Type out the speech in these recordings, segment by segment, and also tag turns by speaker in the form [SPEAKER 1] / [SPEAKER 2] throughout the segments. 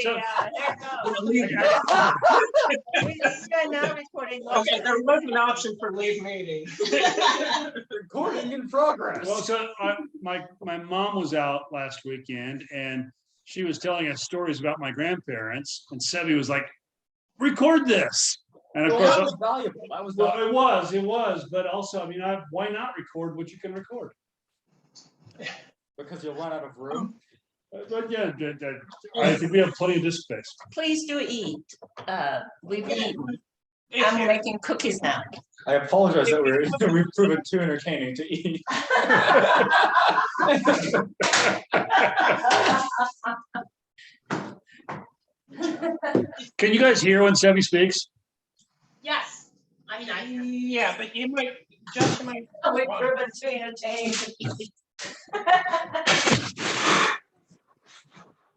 [SPEAKER 1] So-
[SPEAKER 2] Okay, there was an option for leave meeting.
[SPEAKER 3] Recording in progress.
[SPEAKER 1] Well, so my mom was out last weekend and she was telling us stories about my grandparents, and Sebby was like, record this. And of
[SPEAKER 3] Well,
[SPEAKER 1] course,
[SPEAKER 3] that was valuable. That was
[SPEAKER 1] well,
[SPEAKER 3] valuable.
[SPEAKER 1] it was, but also, I mean, why not record what you can record?
[SPEAKER 3] Because you'll run out of room.
[SPEAKER 1] But yeah, I think we have plenty of disk space.
[SPEAKER 4] Please do eat. We've eaten. I'm making cookies now.
[SPEAKER 3] I apologize that we've proven too entertaining to eat.
[SPEAKER 1] Can you guys hear when Sebby speaks?
[SPEAKER 5] Yes. I mean, I hear.
[SPEAKER 2] Yeah, but you might, just might.
[SPEAKER 4] We've proven too entertaining to eat.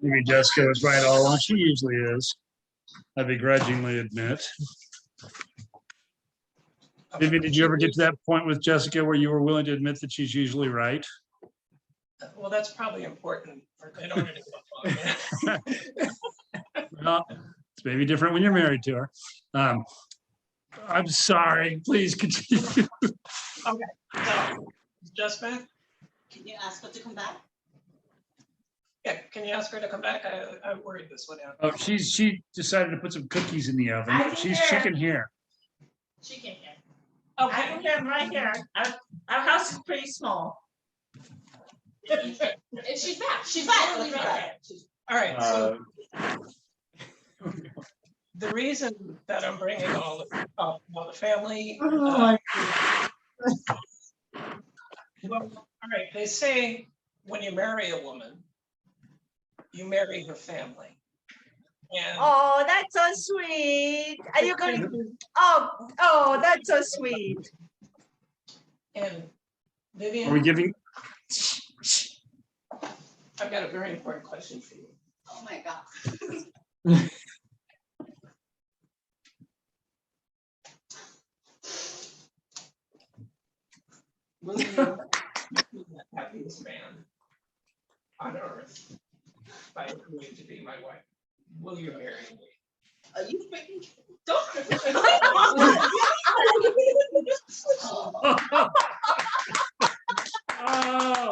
[SPEAKER 1] Maybe Jessica was right all along. She usually is. I begrudgingly admit. Vivian, did you ever get to that point with Jessica where you were willing to admit that she's usually right?
[SPEAKER 2] Well, that's probably important in order to go on.
[SPEAKER 1] Well, it's maybe different when you're married to her. I'm sorry. Please continue.
[SPEAKER 2] Okay, so, just back?
[SPEAKER 5] Can you ask her to come back?
[SPEAKER 2] Yeah, can you ask her to come back? I worried this one out.
[SPEAKER 1] Oh, she decided to put some cookies in the oven.
[SPEAKER 4] I can
[SPEAKER 1] She
[SPEAKER 4] hear.
[SPEAKER 1] can hear.
[SPEAKER 5] She can hear.
[SPEAKER 4] I
[SPEAKER 2] Okay,
[SPEAKER 4] can hear them right here. Our house is pretty small.
[SPEAKER 5] And she's back. She's literally right there.
[SPEAKER 2] all right, so the reason that I'm bringing all the family. Well, all right, they say when you marry a woman, you marry her family. And
[SPEAKER 4] Oh, that's so sweet. Are you going to? Oh, that's so sweet.
[SPEAKER 2] and
[SPEAKER 1] Are we
[SPEAKER 2] Vivian,
[SPEAKER 1] giving?
[SPEAKER 2] I've got a very important question for you.
[SPEAKER 5] Oh my God.
[SPEAKER 2] Will you be the happiest man on earth by agreeing to be my wife? Will you marry me?
[SPEAKER 5] Are you freaking? Don't.
[SPEAKER 1] Oh,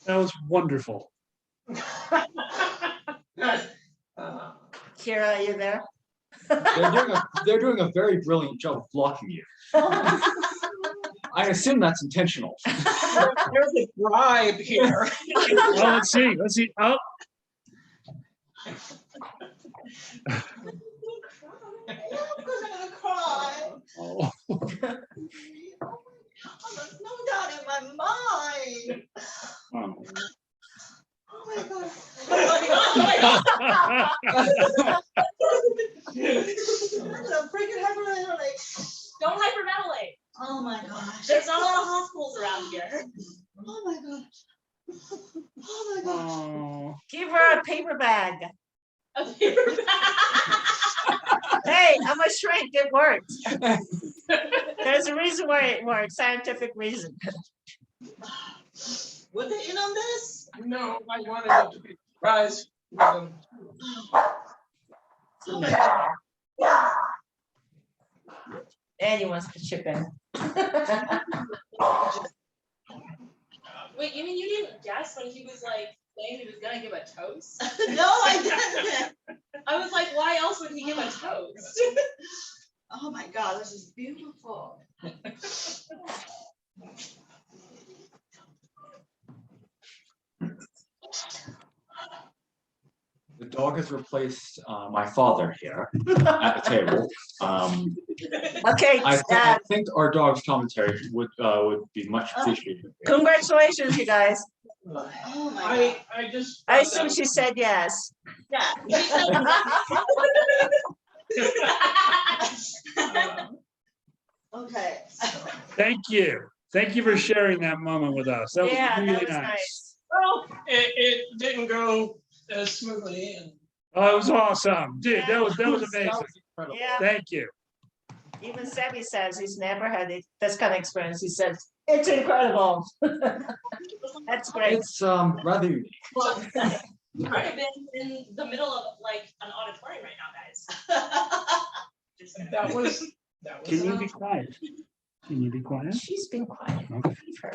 [SPEAKER 1] that was wonderful.
[SPEAKER 4] Kira, are you there?
[SPEAKER 3] They're doing a very brilliant job of blocking you. I assume that's intentional.
[SPEAKER 2] There's a bribe here.
[SPEAKER 1] Well, let's see. Let's see. Oh,
[SPEAKER 5] I'm gonna cry.
[SPEAKER 1] oh.
[SPEAKER 5] There's no doubt in my mind.
[SPEAKER 1] Oh.
[SPEAKER 5] Oh my God. I'm gonna freaking hyperventilate. Don't hyperventilate. Oh my gosh. There's not a lot of hospitals around here. Oh my gosh. Oh my gosh.
[SPEAKER 1] Oh.
[SPEAKER 4] Give her a paper bag.
[SPEAKER 5] A paper bag.
[SPEAKER 4] Hey, I'm a shrink. It works. There's a reason why it works. Scientific reason.
[SPEAKER 5] Were they in on this?
[SPEAKER 2] No, I wanted it to be surprised with them.
[SPEAKER 5] Oh my God.
[SPEAKER 4] And he wants to chip in.
[SPEAKER 6] Wait, you mean you didn't guess when he was like saying he was gonna give a toast?
[SPEAKER 5] No, I didn't.
[SPEAKER 6] I was like, why else would he give a toast?
[SPEAKER 5] Oh my God, this is beautiful.
[SPEAKER 3] The dog has replaced my father here at the table.
[SPEAKER 4] Okay,
[SPEAKER 3] I think our dog's commentary would be much appreciated.
[SPEAKER 4] congratulations, you guys.
[SPEAKER 5] Oh my
[SPEAKER 2] I just.
[SPEAKER 4] I assume she said yes.
[SPEAKER 5] God. Yeah. Okay.
[SPEAKER 1] Thank you. Thank you for sharing that moment with us. That was
[SPEAKER 4] Yeah,
[SPEAKER 1] really
[SPEAKER 4] that was
[SPEAKER 1] nice.
[SPEAKER 4] nice.
[SPEAKER 2] Well, it didn't go as smoothly and.
[SPEAKER 1] Oh, it was awesome, dude. That was
[SPEAKER 3] That
[SPEAKER 1] amazing.
[SPEAKER 3] was incredible.
[SPEAKER 4] Yeah,
[SPEAKER 1] Thank you.
[SPEAKER 4] even Sebby says he's never had this kind of experience. He says, it's incredible. That's great.
[SPEAKER 3] It's rather unique.
[SPEAKER 6] Well, I've been in the middle of like an auditorium right now, guys. Just kidding.
[SPEAKER 2] That was.
[SPEAKER 1] Can you be quiet? Can you be quiet?
[SPEAKER 4] She's been quiet.
[SPEAKER 1] Okay.
[SPEAKER 4] Leave her.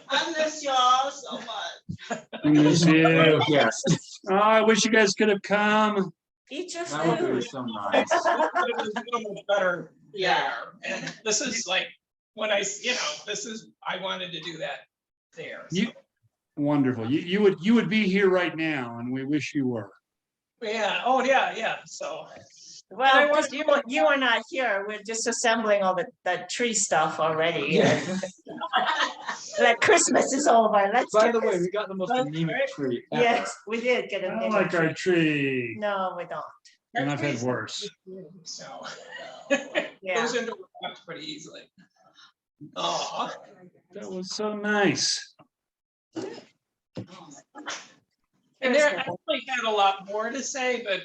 [SPEAKER 5] I miss y'all so much.
[SPEAKER 1] Miss you.
[SPEAKER 3] Yes,
[SPEAKER 1] Oh, I wish you guys could have come.
[SPEAKER 4] Eat your
[SPEAKER 3] that would be
[SPEAKER 4] food.
[SPEAKER 3] so nice.
[SPEAKER 2] It was so much better
[SPEAKER 5] Yeah.
[SPEAKER 2] there. And this is like, when this is, I wanted to do that there. so.
[SPEAKER 1] You- Wonderful. You would be here right now, and we wish you were.
[SPEAKER 2] Yeah, oh, yeah, so.
[SPEAKER 4] Well,
[SPEAKER 2] I
[SPEAKER 4] because you are not here. We're just assembling all the tree stuff already.
[SPEAKER 3] Yeah.
[SPEAKER 4] Like Christmas is over. Let's
[SPEAKER 3] By
[SPEAKER 4] get
[SPEAKER 3] the way,
[SPEAKER 4] this.
[SPEAKER 3] we got the most anemic tree ever.
[SPEAKER 4] Yes, we did get a
[SPEAKER 1] I
[SPEAKER 4] big
[SPEAKER 1] like our
[SPEAKER 4] tree.
[SPEAKER 1] tree.
[SPEAKER 4] No, we don't.
[SPEAKER 1] And I've had worse.
[SPEAKER 2] So.
[SPEAKER 4] Yeah.
[SPEAKER 2] Goes into wraps pretty easily. Oh,
[SPEAKER 1] That was so nice.
[SPEAKER 2] and there, I actually had a lot more to say, but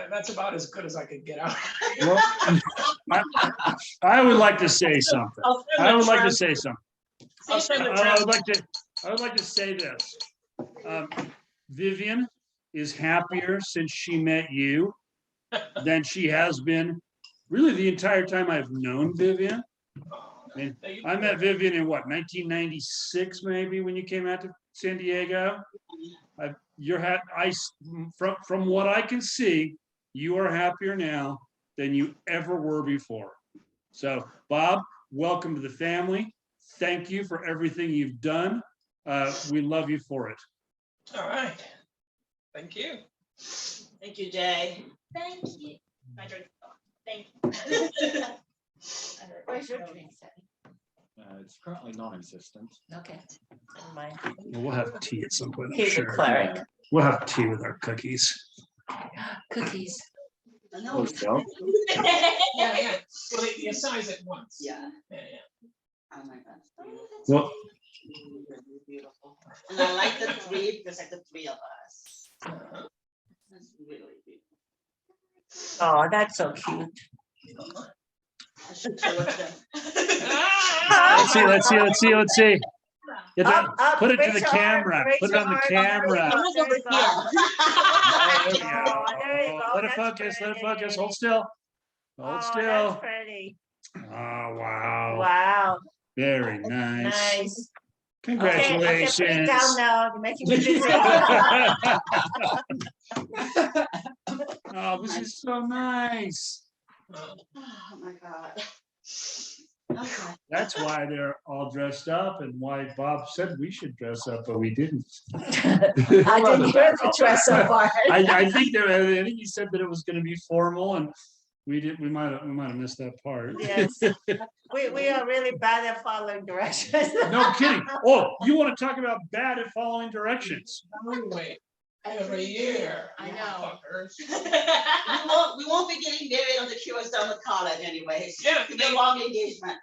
[SPEAKER 2] that's about as good as I could get out.
[SPEAKER 1] Well, I would like to say something. I would like to say something.
[SPEAKER 2] I'll send the
[SPEAKER 1] I would like to say this. Vivian is happier since she met you than she has been really the entire time I've known Vivian. I met Vivian in what, 1996 maybe, when you came out to San Diego? From what I can see, you are happier now than you ever were before. So Bob, welcome to the family. Thank you for everything you've done. We love you for it.
[SPEAKER 2] All right. Thank you.
[SPEAKER 5] Thank you, Jay.
[SPEAKER 6] Thank you. My drink. Thank you.
[SPEAKER 4] Where's your drink, Sebby?
[SPEAKER 3] It's currently non-existent.
[SPEAKER 4] Okay, never mind.
[SPEAKER 1] We'll have tea at some point, I'm
[SPEAKER 4] He's a
[SPEAKER 1] sure.
[SPEAKER 4] cleric.
[SPEAKER 1] We'll have tea with our cookies.
[SPEAKER 4] Cookies.
[SPEAKER 5] I
[SPEAKER 3] Oh,
[SPEAKER 5] know.
[SPEAKER 3] so?
[SPEAKER 2] Yeah. Well, you size it once.
[SPEAKER 5] Yeah.
[SPEAKER 2] Yeah.
[SPEAKER 5] Oh my God.
[SPEAKER 1] Well,
[SPEAKER 5] Really beautiful. And I like the three because like the three of us. That's really beautiful.
[SPEAKER 4] Oh, that's so cute.
[SPEAKER 5] I should show it to them.
[SPEAKER 1] let's see. Get that- put it to the
[SPEAKER 4] raise your
[SPEAKER 1] camera.
[SPEAKER 4] arm, raise
[SPEAKER 1] Put it
[SPEAKER 4] your
[SPEAKER 1] on the
[SPEAKER 4] arm.
[SPEAKER 1] camera.
[SPEAKER 4] There you go, there you go.
[SPEAKER 1] Oh, there we go.
[SPEAKER 4] Oh, there you go.
[SPEAKER 1] Let it
[SPEAKER 4] That's
[SPEAKER 1] focus, let it
[SPEAKER 4] pretty.
[SPEAKER 1] focus. Hold still.
[SPEAKER 4] Oh,
[SPEAKER 1] Hold
[SPEAKER 4] that's
[SPEAKER 1] still.
[SPEAKER 4] pretty.
[SPEAKER 1] Oh, wow.
[SPEAKER 4] Wow,
[SPEAKER 1] Very nice.
[SPEAKER 4] nice.
[SPEAKER 1] Congratulations.
[SPEAKER 4] Okay, put it down now. You're making me dizzy.
[SPEAKER 1] Oh, this is so nice.
[SPEAKER 5] Oh my God. Okay.
[SPEAKER 1] That's why they're all dressed up and why Bob said we should dress up, but we didn't.
[SPEAKER 4] I didn't hear the dress up part.
[SPEAKER 1] I think he said that it was gonna be formal and we might have missed that part.
[SPEAKER 4] Yes, we are really bad at following directions.
[SPEAKER 1] No kidding. Oh, you want to talk about bad at following directions?
[SPEAKER 2] Wait, every year.
[SPEAKER 6] I know.
[SPEAKER 2] Fuckers.
[SPEAKER 5] We won't be getting married until she was done with college anyways.
[SPEAKER 2] Yeah,
[SPEAKER 5] It'll be a long engagement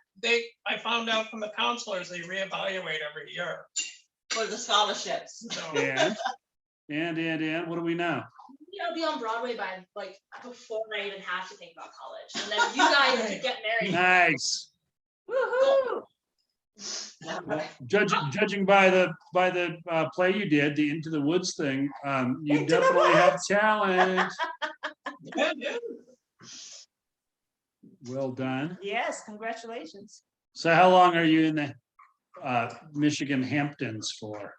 [SPEAKER 2] I found out from the counselors, they reevaluate every year.
[SPEAKER 5] for the scholarships.
[SPEAKER 2] So,
[SPEAKER 1] And what do we know?
[SPEAKER 6] I'll be on Broadway by like before I even have to think about college. And then you guys could get married.
[SPEAKER 1] Nice.
[SPEAKER 4] Woohoo!
[SPEAKER 1] Judging by the play you did, the Into the Woods thing, you
[SPEAKER 4] Into the
[SPEAKER 1] definitely have
[SPEAKER 4] Woods.
[SPEAKER 1] talent.
[SPEAKER 2] yeah.
[SPEAKER 1] Well done.
[SPEAKER 4] Yes, congratulations.
[SPEAKER 1] So how long are you in the Michigan Hamptons for?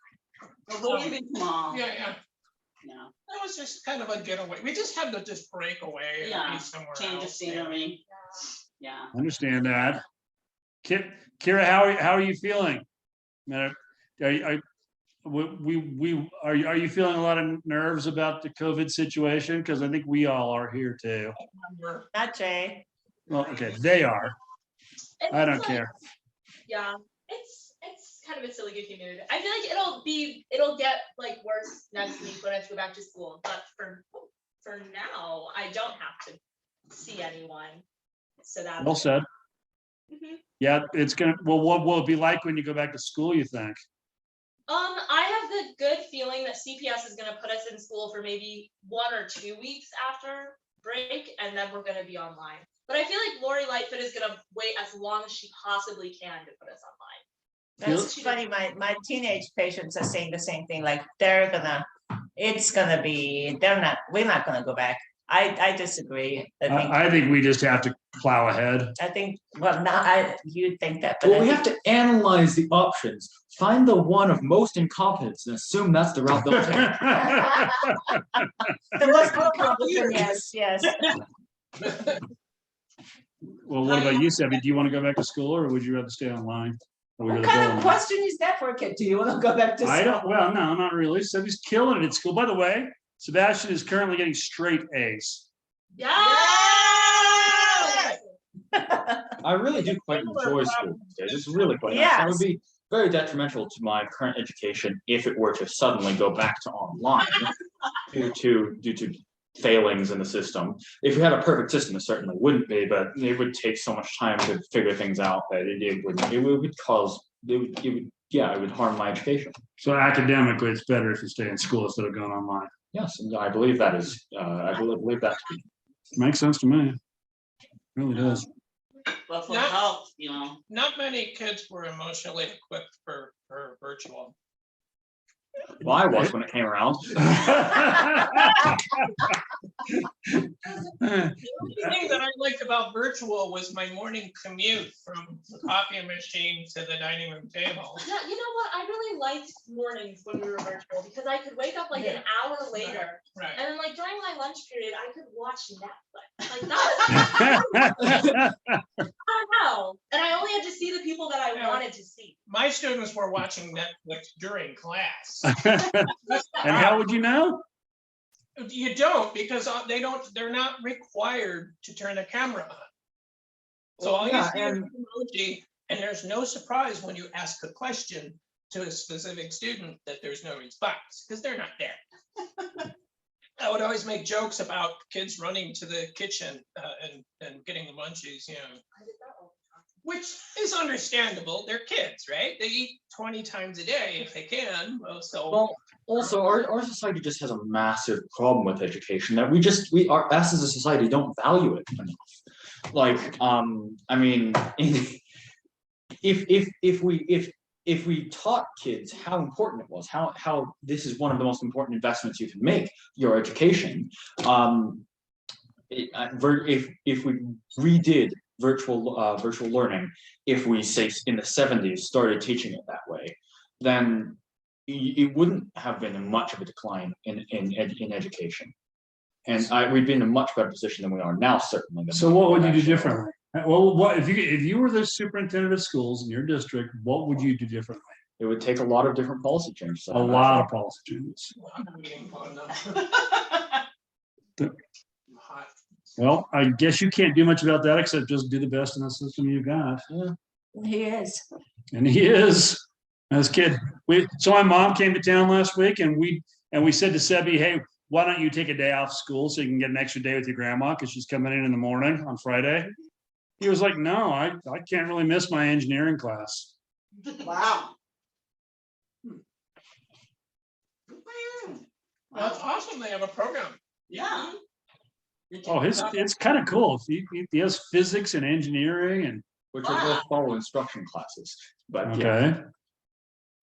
[SPEAKER 5] We're leaving tomorrow.
[SPEAKER 2] Yeah.
[SPEAKER 5] Yeah.
[SPEAKER 2] That was just kind of a getaway. We just had to just break away and
[SPEAKER 5] Yeah,
[SPEAKER 2] be somewhere
[SPEAKER 5] Change of
[SPEAKER 2] else.
[SPEAKER 5] scenery. Yeah.
[SPEAKER 1] Understand that. Kira, how are you feeling? Are you feeling a lot of nerves about the COVID situation? Because I think we all are here too.
[SPEAKER 4] Not Jay.
[SPEAKER 1] Well, okay, they are. I don't care.
[SPEAKER 6] Yeah, it's kind of a silly goofy mood. I feel like it'll get like worse next week when I have to go back to school. But for now, I don't have to see anyone. So that
[SPEAKER 1] Well said.
[SPEAKER 6] Mhm.
[SPEAKER 1] Yeah, it's gonna. Well, what will it be like when you go back to school? You think?
[SPEAKER 6] I have the good feeling that CPS is gonna put us in school for maybe 1 or 2 weeks after break, and then we're gonna be online. But I feel like Lori Lightfoot is gonna wait as long as she possibly can to put us online.
[SPEAKER 4] That's funny, my teenage patients are saying the same thing, like we're not gonna go back. I disagree.
[SPEAKER 1] I think we just have to plow ahead.
[SPEAKER 4] I think, well, now you'd think that, but
[SPEAKER 3] Well,
[SPEAKER 4] I
[SPEAKER 3] we
[SPEAKER 4] think
[SPEAKER 3] have to analyze the options, find the one of most incompetence and assume that's the route they'll take.
[SPEAKER 4] the most incompetent, yes.
[SPEAKER 1] Well, what about you, Sebby? Do you want to go back to school or would you rather stay online? Or would you
[SPEAKER 4] What
[SPEAKER 1] rather
[SPEAKER 4] kind
[SPEAKER 1] go
[SPEAKER 4] of
[SPEAKER 1] online?
[SPEAKER 4] question is that for a kid? Do you want to go back to school?
[SPEAKER 1] I don't, well, no, not really. Sebby's killing it at school. By the way, Sebastian is currently getting straight A's.
[SPEAKER 6] Yeah.
[SPEAKER 3] I really do quite enjoy school these days. It's really quite nice.
[SPEAKER 4] Yes.
[SPEAKER 3] It would be very detrimental to my current education if it were to suddenly go back to online due to failings in the system. If we had a perfect system, it certainly wouldn't be, but it would take so much time to figure things out that it would harm my education.
[SPEAKER 1] So academically, it's better if you stay in school instead of going online.
[SPEAKER 3] Yes, and I believe that is, I believe that to be.
[SPEAKER 1] Makes sense to me. Really does.
[SPEAKER 7] But for
[SPEAKER 2] Not-
[SPEAKER 7] health, you know,
[SPEAKER 2] Not many kids were emotionally equipped for virtual.
[SPEAKER 3] Well, I was when it came around.
[SPEAKER 2] The thing that I liked about virtual was my morning commute from the coffee machine to the dining room table.
[SPEAKER 6] Yeah, you know what? I really liked mornings when we were virtual because I could wake up like an hour later,
[SPEAKER 2] Right.
[SPEAKER 6] and then like during my lunch period, I could watch Netflix. Like that was, I don't know, and I only had to see the people that I
[SPEAKER 2] Yeah.
[SPEAKER 6] wanted to see.
[SPEAKER 2] My students were watching Netflix during class.
[SPEAKER 1] And how would you know?
[SPEAKER 2] You don't, because they're not required to turn a camera on. So all you
[SPEAKER 3] Yeah,
[SPEAKER 2] see is
[SPEAKER 3] and-
[SPEAKER 2] emoji, and there's no surprise when you ask a question to a specific student that there's no response, because they're not there. I would always make jokes about kids running to the kitchen and getting the munchies, you know. Which is understandable. They're kids, right? They eat 20 times a day if they can. So
[SPEAKER 3] Well, also, our society just has a massive problem with education that we as a society don't value it enough. Like, I mean, if we taught kids how important it was, how this is one of the most important investments you can make, your education. If we redid virtual learning, if we say in the 70s started teaching it that way, then it wouldn't have been much of a decline in education, and we'd be in a much better position than we are now, certainly.
[SPEAKER 1] So what would you do differently? Well, what if you were the superintendent of schools in your district, what would you do differently?
[SPEAKER 3] It would take a lot of different policy changes.
[SPEAKER 1] A lot of policy changes.
[SPEAKER 2] I'm getting fun now. Hot.
[SPEAKER 1] Well, I guess you can't do much about that except just do the best in the system you got.
[SPEAKER 4] He is.
[SPEAKER 1] And he is. As a kid, so my mom came to town last week, and we said to Sebby, hey, why don't you take a day off school so you can get an extra day with your grandma because she's coming in the morning on Friday. He was like, no, I can't really miss my engineering class.
[SPEAKER 7] wow.
[SPEAKER 2] That's awesome. They have a program.
[SPEAKER 7] Yeah.
[SPEAKER 1] Oh, it's kind of cool. He has physics and engineering and
[SPEAKER 3] which are both follow instruction classes, but
[SPEAKER 1] okay.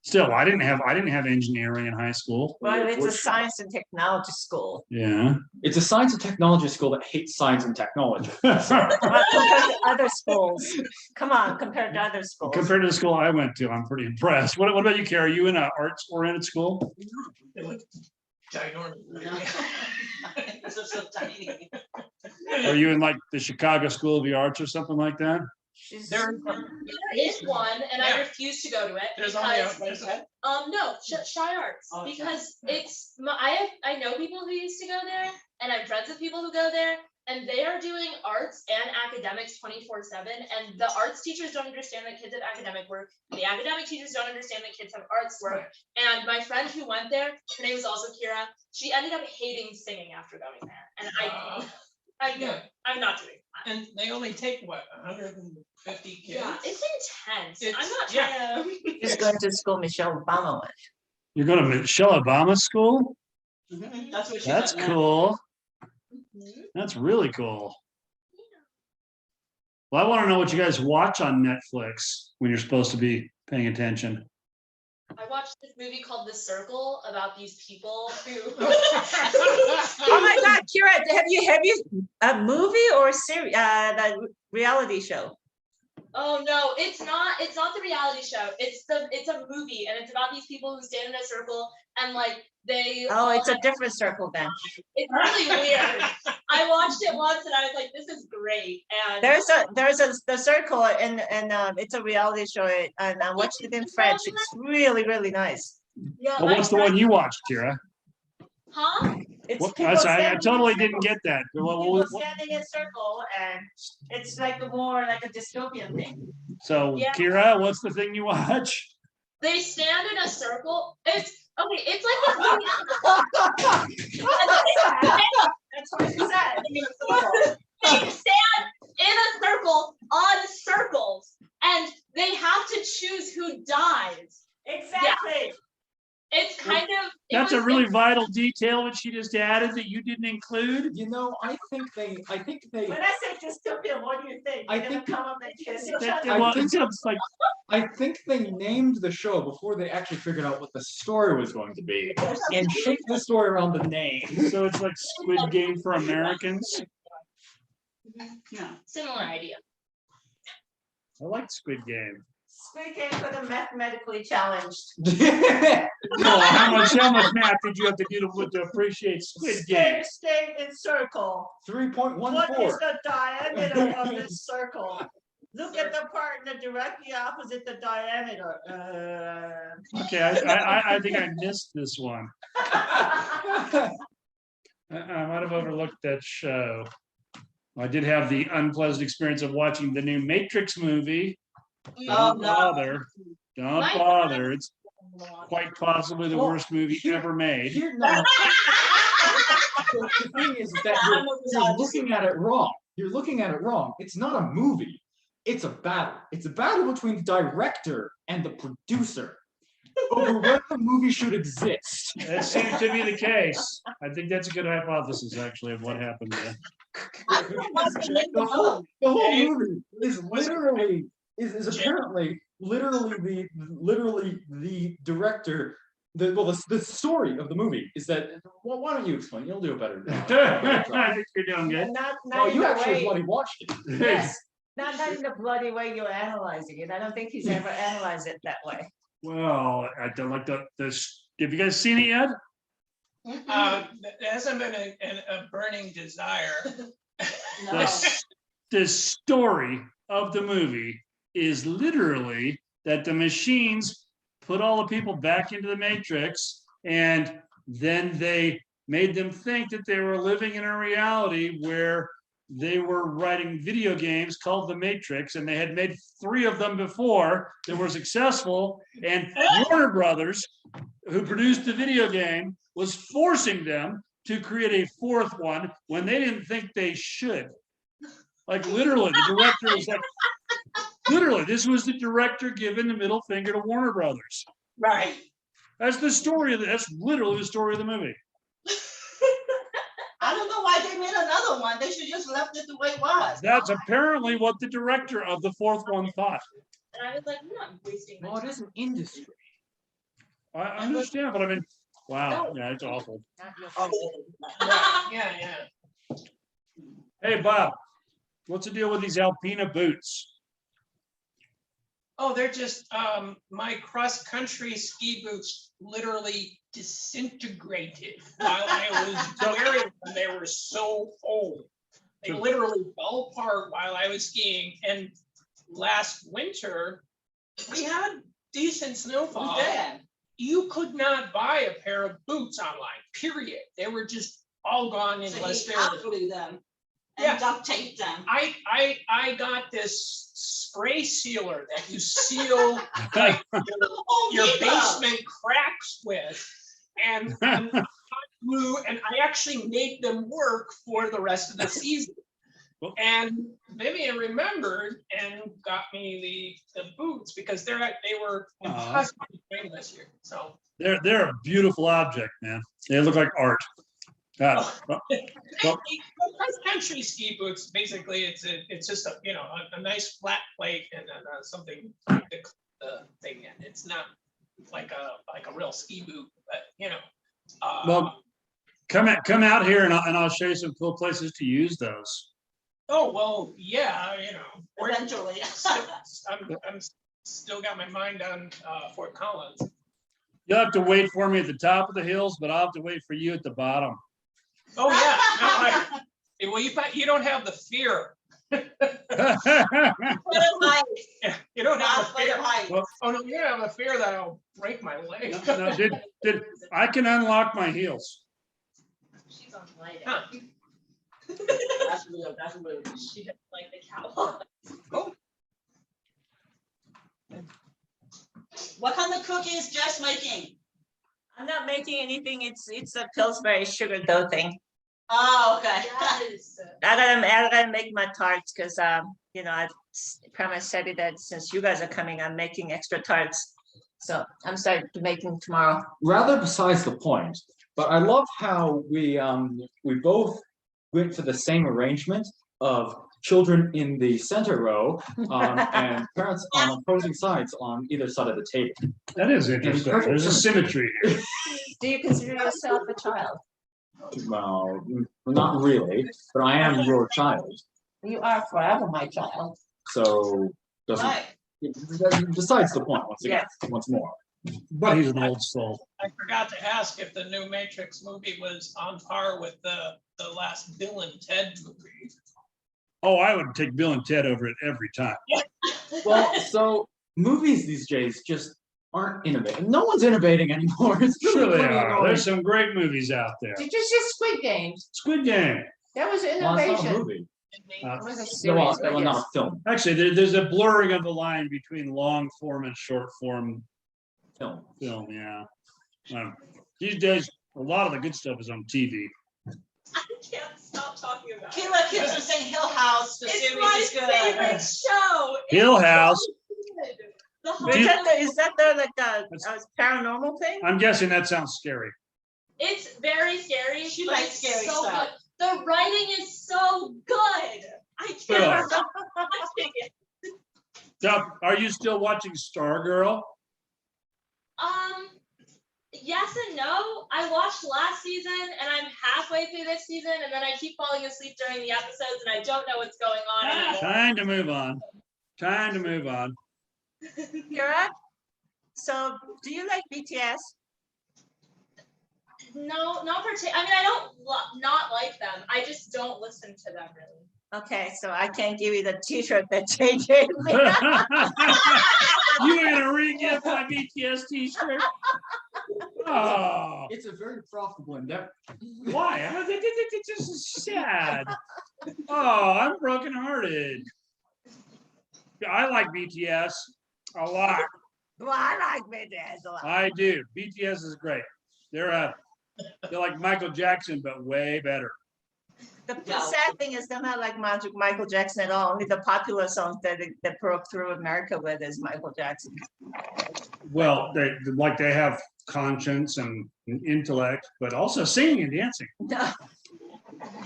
[SPEAKER 1] Still, I didn't have engineering in high school.
[SPEAKER 4] Well, it's a science and technology school.
[SPEAKER 1] Yeah.
[SPEAKER 3] it's a science and technology school that hates science and technology.
[SPEAKER 4] Well, compared to other schools. Come on, compared to other schools.
[SPEAKER 1] Compared to the school I went to, I'm pretty impressed. What about you, Carrie? Are you in an arts-oriented school?
[SPEAKER 2] It was ginormous.
[SPEAKER 7] Those are so tiny.
[SPEAKER 1] Are you in like the Chicago School of the Arts or something like that?
[SPEAKER 2] There
[SPEAKER 6] is one, and I
[SPEAKER 2] Yeah.
[SPEAKER 6] refuse to go to it.
[SPEAKER 2] There's
[SPEAKER 6] because,
[SPEAKER 2] only
[SPEAKER 6] no, Shy Arts,
[SPEAKER 7] Oh,
[SPEAKER 6] because I know people who used to go there, and I'm friends with people who go there, and they are doing arts and academics 24/7, and the arts teachers don't understand that kids have academic work, the academic teachers don't understand that kids have arts work, and my friend who went there, her name was also Kira, she ended up hating singing after going there, and I'm not doing that.
[SPEAKER 2] and they only take what, 150 kids?
[SPEAKER 6] Yeah, it's intense.
[SPEAKER 2] It's-
[SPEAKER 6] I'm not
[SPEAKER 2] yeah.
[SPEAKER 6] trying to.
[SPEAKER 4] He's going to school Michelle Obama went.
[SPEAKER 1] You're going to Michelle Obama school?
[SPEAKER 7] That's what she
[SPEAKER 1] That's
[SPEAKER 7] said now.
[SPEAKER 1] cool. That's really cool. Well, I want to know what you guys watch on Netflix when you're supposed to be paying attention.
[SPEAKER 6] I watched this movie called The Circle about these people who.
[SPEAKER 4] Oh my God, Kira, have you a movie or a series, the reality show?
[SPEAKER 6] Oh no, it's not the reality show. It's a movie, and it's about these people who stand in a circle and like they.
[SPEAKER 4] Oh, it's a different circle then.
[SPEAKER 6] It's really weird. I watched it once and I was like, this is great. And
[SPEAKER 4] There's the circle and it's a reality show and I watched it in French. It's really, really nice.
[SPEAKER 6] yeah,
[SPEAKER 1] Well, what's the one you watched, Kira?
[SPEAKER 6] Huh?
[SPEAKER 4] It's
[SPEAKER 1] What,
[SPEAKER 4] people
[SPEAKER 1] I
[SPEAKER 4] standing in
[SPEAKER 1] totally didn't
[SPEAKER 4] circles.
[SPEAKER 1] get that.
[SPEAKER 4] People standing in a circle and it's like more like a dystopian thing.
[SPEAKER 1] So,
[SPEAKER 6] Yeah.
[SPEAKER 1] Kira, what's the thing you watch?
[SPEAKER 6] They stand in a circle. It's okay. It's like this movie.
[SPEAKER 4] That's what she said.
[SPEAKER 6] They stand in a circle on circles, and they have to choose who dies.
[SPEAKER 4] Exactly.
[SPEAKER 6] It's kind of.
[SPEAKER 1] That's a really vital detail that she just added that you didn't include.
[SPEAKER 3] You know, I think they.
[SPEAKER 4] When I say dystopian, what do you think?
[SPEAKER 3] I
[SPEAKER 4] They're gonna
[SPEAKER 3] think-
[SPEAKER 4] come up and kiss each
[SPEAKER 1] That-
[SPEAKER 4] other?
[SPEAKER 1] well, it sounds like
[SPEAKER 3] I think they named the show before they actually figured out what the story was going to be, and shaped the story around the name.
[SPEAKER 1] so. It's like Squid Game for Americans.
[SPEAKER 7] Yeah.
[SPEAKER 6] Similar idea.
[SPEAKER 1] I like Squid Game.
[SPEAKER 4] Squid Game for the mathematically challenged.
[SPEAKER 1] No, how much math did you have to do to appreciate Squid Game?
[SPEAKER 4] Stay in circle.
[SPEAKER 3] 3.14.
[SPEAKER 4] What is the diameter of this circle? Look at the part directly opposite the diameter.
[SPEAKER 1] Okay, I think I missed this one. I might have overlooked that show. I did have the unpleasant experience of watching the new Matrix movie. Don't bother. Don't bother. It's quite possibly the worst movie ever made.
[SPEAKER 3] Here, no. The thing is that you're looking at it wrong. You're looking at it wrong. It's not a movie. It's a battle. It's a battle between the director and the producer over whether the movie should exist.
[SPEAKER 1] That seems to be the case. I think that's a good hypothesis, actually, of what happened there.
[SPEAKER 3] The whole movie is literally is apparently literally the director. The story of the movie is that. Well, why don't you explain? You'll do it better.
[SPEAKER 1] I think you're doing good.
[SPEAKER 4] Not
[SPEAKER 3] Oh,
[SPEAKER 4] in
[SPEAKER 3] you
[SPEAKER 4] the
[SPEAKER 3] actually
[SPEAKER 4] way,
[SPEAKER 3] bloody watched it.
[SPEAKER 4] yes, not in the bloody way you're analyzing it. I don't think he's ever analyzed it that way.
[SPEAKER 1] Well, I don't like this. Have you guys seen it yet?
[SPEAKER 2] It hasn't been a burning desire.
[SPEAKER 1] The story of the movie is literally that the machines put all the people back into the Matrix, and then they made them think that they were living in a reality where they were writing video games called The Matrix, and they had made 3 of them before that were successful, and Warner Brothers, who produced the video game, was forcing them to create a 4th one when they didn't think they should. Like literally, the director was like, literally, this was the director giving the middle finger to Warner Brothers.
[SPEAKER 7] Right.
[SPEAKER 1] That's the story of that's literally the story of the movie.
[SPEAKER 7] I don't know why they made another one. They should just left it the way it was.
[SPEAKER 1] That's apparently what the director of the 4th one thought.
[SPEAKER 6] And I was like, I'm not wasting my
[SPEAKER 3] Well, it
[SPEAKER 6] time.
[SPEAKER 3] is an industry.
[SPEAKER 1] I understand, but I mean, wow, yeah, it's awful.
[SPEAKER 4] Not your fault.
[SPEAKER 2] Yeah.
[SPEAKER 1] Hey, Bob, what's the deal with these Alpina boots?
[SPEAKER 2] Oh, they're just, my cross-country ski boots literally disintegrated while I was wearing them. They were so old. They literally fell apart while I was skiing. And last winter, we had decent snowfall.
[SPEAKER 7] Yeah.
[SPEAKER 2] You could not buy a pair of boots online, period. They were just all gone
[SPEAKER 7] So
[SPEAKER 2] unless
[SPEAKER 7] he
[SPEAKER 2] they were.
[SPEAKER 7] outglued them
[SPEAKER 2] Yeah.
[SPEAKER 7] and duct taped them.
[SPEAKER 2] I got this spray sealer that you seal like your basement cracks with, and hot glue, and I actually made them work for the rest of the season. And Vivian remembered and got me the boots because they were impossible to bring this year. So
[SPEAKER 1] They're a beautiful object, man. They look like art. Well,
[SPEAKER 2] Cross country ski boots, basically, it's just a, a nice flat plate and then something to clip the thing in. It's not like a real ski boot, but
[SPEAKER 1] well, come out here and I'll show you some cool places to use those.
[SPEAKER 2] oh, well, yeah,
[SPEAKER 7] Eventually.
[SPEAKER 2] I'm still got my mind on Fort Collins.
[SPEAKER 1] You'll have to wait for me at the top of the hills, but I'll have to wait for you at the bottom.
[SPEAKER 2] Oh, yeah. No, well, you don't have the fear.
[SPEAKER 7] Bit of height,
[SPEAKER 2] Yeah, you don't have
[SPEAKER 7] not
[SPEAKER 2] the
[SPEAKER 7] bit
[SPEAKER 2] fear.
[SPEAKER 7] of height.
[SPEAKER 1] Well,
[SPEAKER 2] Oh, no, you have the fear that I'll break my leg.
[SPEAKER 1] no, did I can unlock my heels.
[SPEAKER 6] She's on light.
[SPEAKER 2] Huh.
[SPEAKER 7] That's real, that's real.
[SPEAKER 6] She doesn't like the cow.
[SPEAKER 7] What kind of cookies Jess making?
[SPEAKER 4] I'm not making anything. It's a Pillsbury sugar dough thing.
[SPEAKER 7] Oh, okay.
[SPEAKER 6] Yes.
[SPEAKER 4] I gotta make my tarts because I promised Sebby that since you guys are coming, I'm making extra tarts. So I'm starting to making tomorrow.
[SPEAKER 3] Rather besides the point, but I love how we both went for the same arrangement of children in the center row and parents on opposing sides on either side of the table.
[SPEAKER 1] That is interesting. There's a symmetry here.
[SPEAKER 4] Do you consider yourself a child?
[SPEAKER 3] Well, not really, but I am your child.
[SPEAKER 4] You are forever my child.
[SPEAKER 3] So doesn't.
[SPEAKER 7] Right.
[SPEAKER 3] Besides the point, once again, once more.
[SPEAKER 1] But he's an old soul.
[SPEAKER 2] I forgot to ask if the new Matrix movie was on par with the last Bill and Ted movie.
[SPEAKER 1] Oh, I would take Bill and Ted over it every time.
[SPEAKER 3] Well, so movies these days just aren't innovating. No one's innovating anymore. It's
[SPEAKER 1] Sure
[SPEAKER 3] really
[SPEAKER 1] they
[SPEAKER 3] funny
[SPEAKER 1] are.
[SPEAKER 3] going-
[SPEAKER 1] There's some great movies out there.
[SPEAKER 4] Did you see Squid Games?
[SPEAKER 1] Squid Game.
[SPEAKER 4] That was
[SPEAKER 3] Well, it's not a
[SPEAKER 4] innovation.
[SPEAKER 3] movie.
[SPEAKER 4] It was a
[SPEAKER 3] No,
[SPEAKER 4] series, but
[SPEAKER 3] well, not
[SPEAKER 4] yes.
[SPEAKER 3] a film.
[SPEAKER 1] Actually, there's a blurring of the line between long form and short form
[SPEAKER 3] Film.
[SPEAKER 1] film. Yeah. These days, a lot of the good stuff is on TV.
[SPEAKER 6] I can't stop talking about it.
[SPEAKER 7] Kira keeps on saying Hill House, the
[SPEAKER 6] It's
[SPEAKER 7] series
[SPEAKER 6] my
[SPEAKER 7] is good.
[SPEAKER 6] favorite show.
[SPEAKER 1] Hill
[SPEAKER 6] It's so
[SPEAKER 1] House.
[SPEAKER 6] good. The whole
[SPEAKER 1] Do you-
[SPEAKER 4] Is that the like a paranormal thing?
[SPEAKER 1] I'm guessing that sounds scary.
[SPEAKER 6] It's very scary.
[SPEAKER 7] She
[SPEAKER 6] but
[SPEAKER 7] likes
[SPEAKER 6] it's
[SPEAKER 7] scary
[SPEAKER 6] so
[SPEAKER 7] stuff.
[SPEAKER 6] good. The writing is so good. I can't stop watching it.
[SPEAKER 1] Now, are you still watching Stargirl?
[SPEAKER 6] Yes and no. I watched last season and I'm halfway through this season and then I keep falling asleep during the episodes and I don't know what's going on anymore.
[SPEAKER 1] Time to move on. Time to move on.
[SPEAKER 4] Kira? So do you like BTS?
[SPEAKER 6] No, not particularly. I mean, I don't not like them. I just don't listen to them really.
[SPEAKER 4] Okay, so I can't give you the t-shirt that Jay gave me.
[SPEAKER 1] You were gonna re-gift my BTS t-shirt? Oh,
[SPEAKER 3] It's a very profitable endeavor.
[SPEAKER 1] why? It's just sad. Oh, I'm brokenhearted. I like BTS a lot.
[SPEAKER 4] Well, I like BTS a lot.
[SPEAKER 1] I do. BTS is great. They're like Michael Jackson, but way better.
[SPEAKER 4] The sad thing is they're not like Michael Jackson at all. Only the popular songs that broke through America with is Michael Jackson.
[SPEAKER 1] Well, they have conscience and intellect, but also singing and dancing.
[SPEAKER 4] No.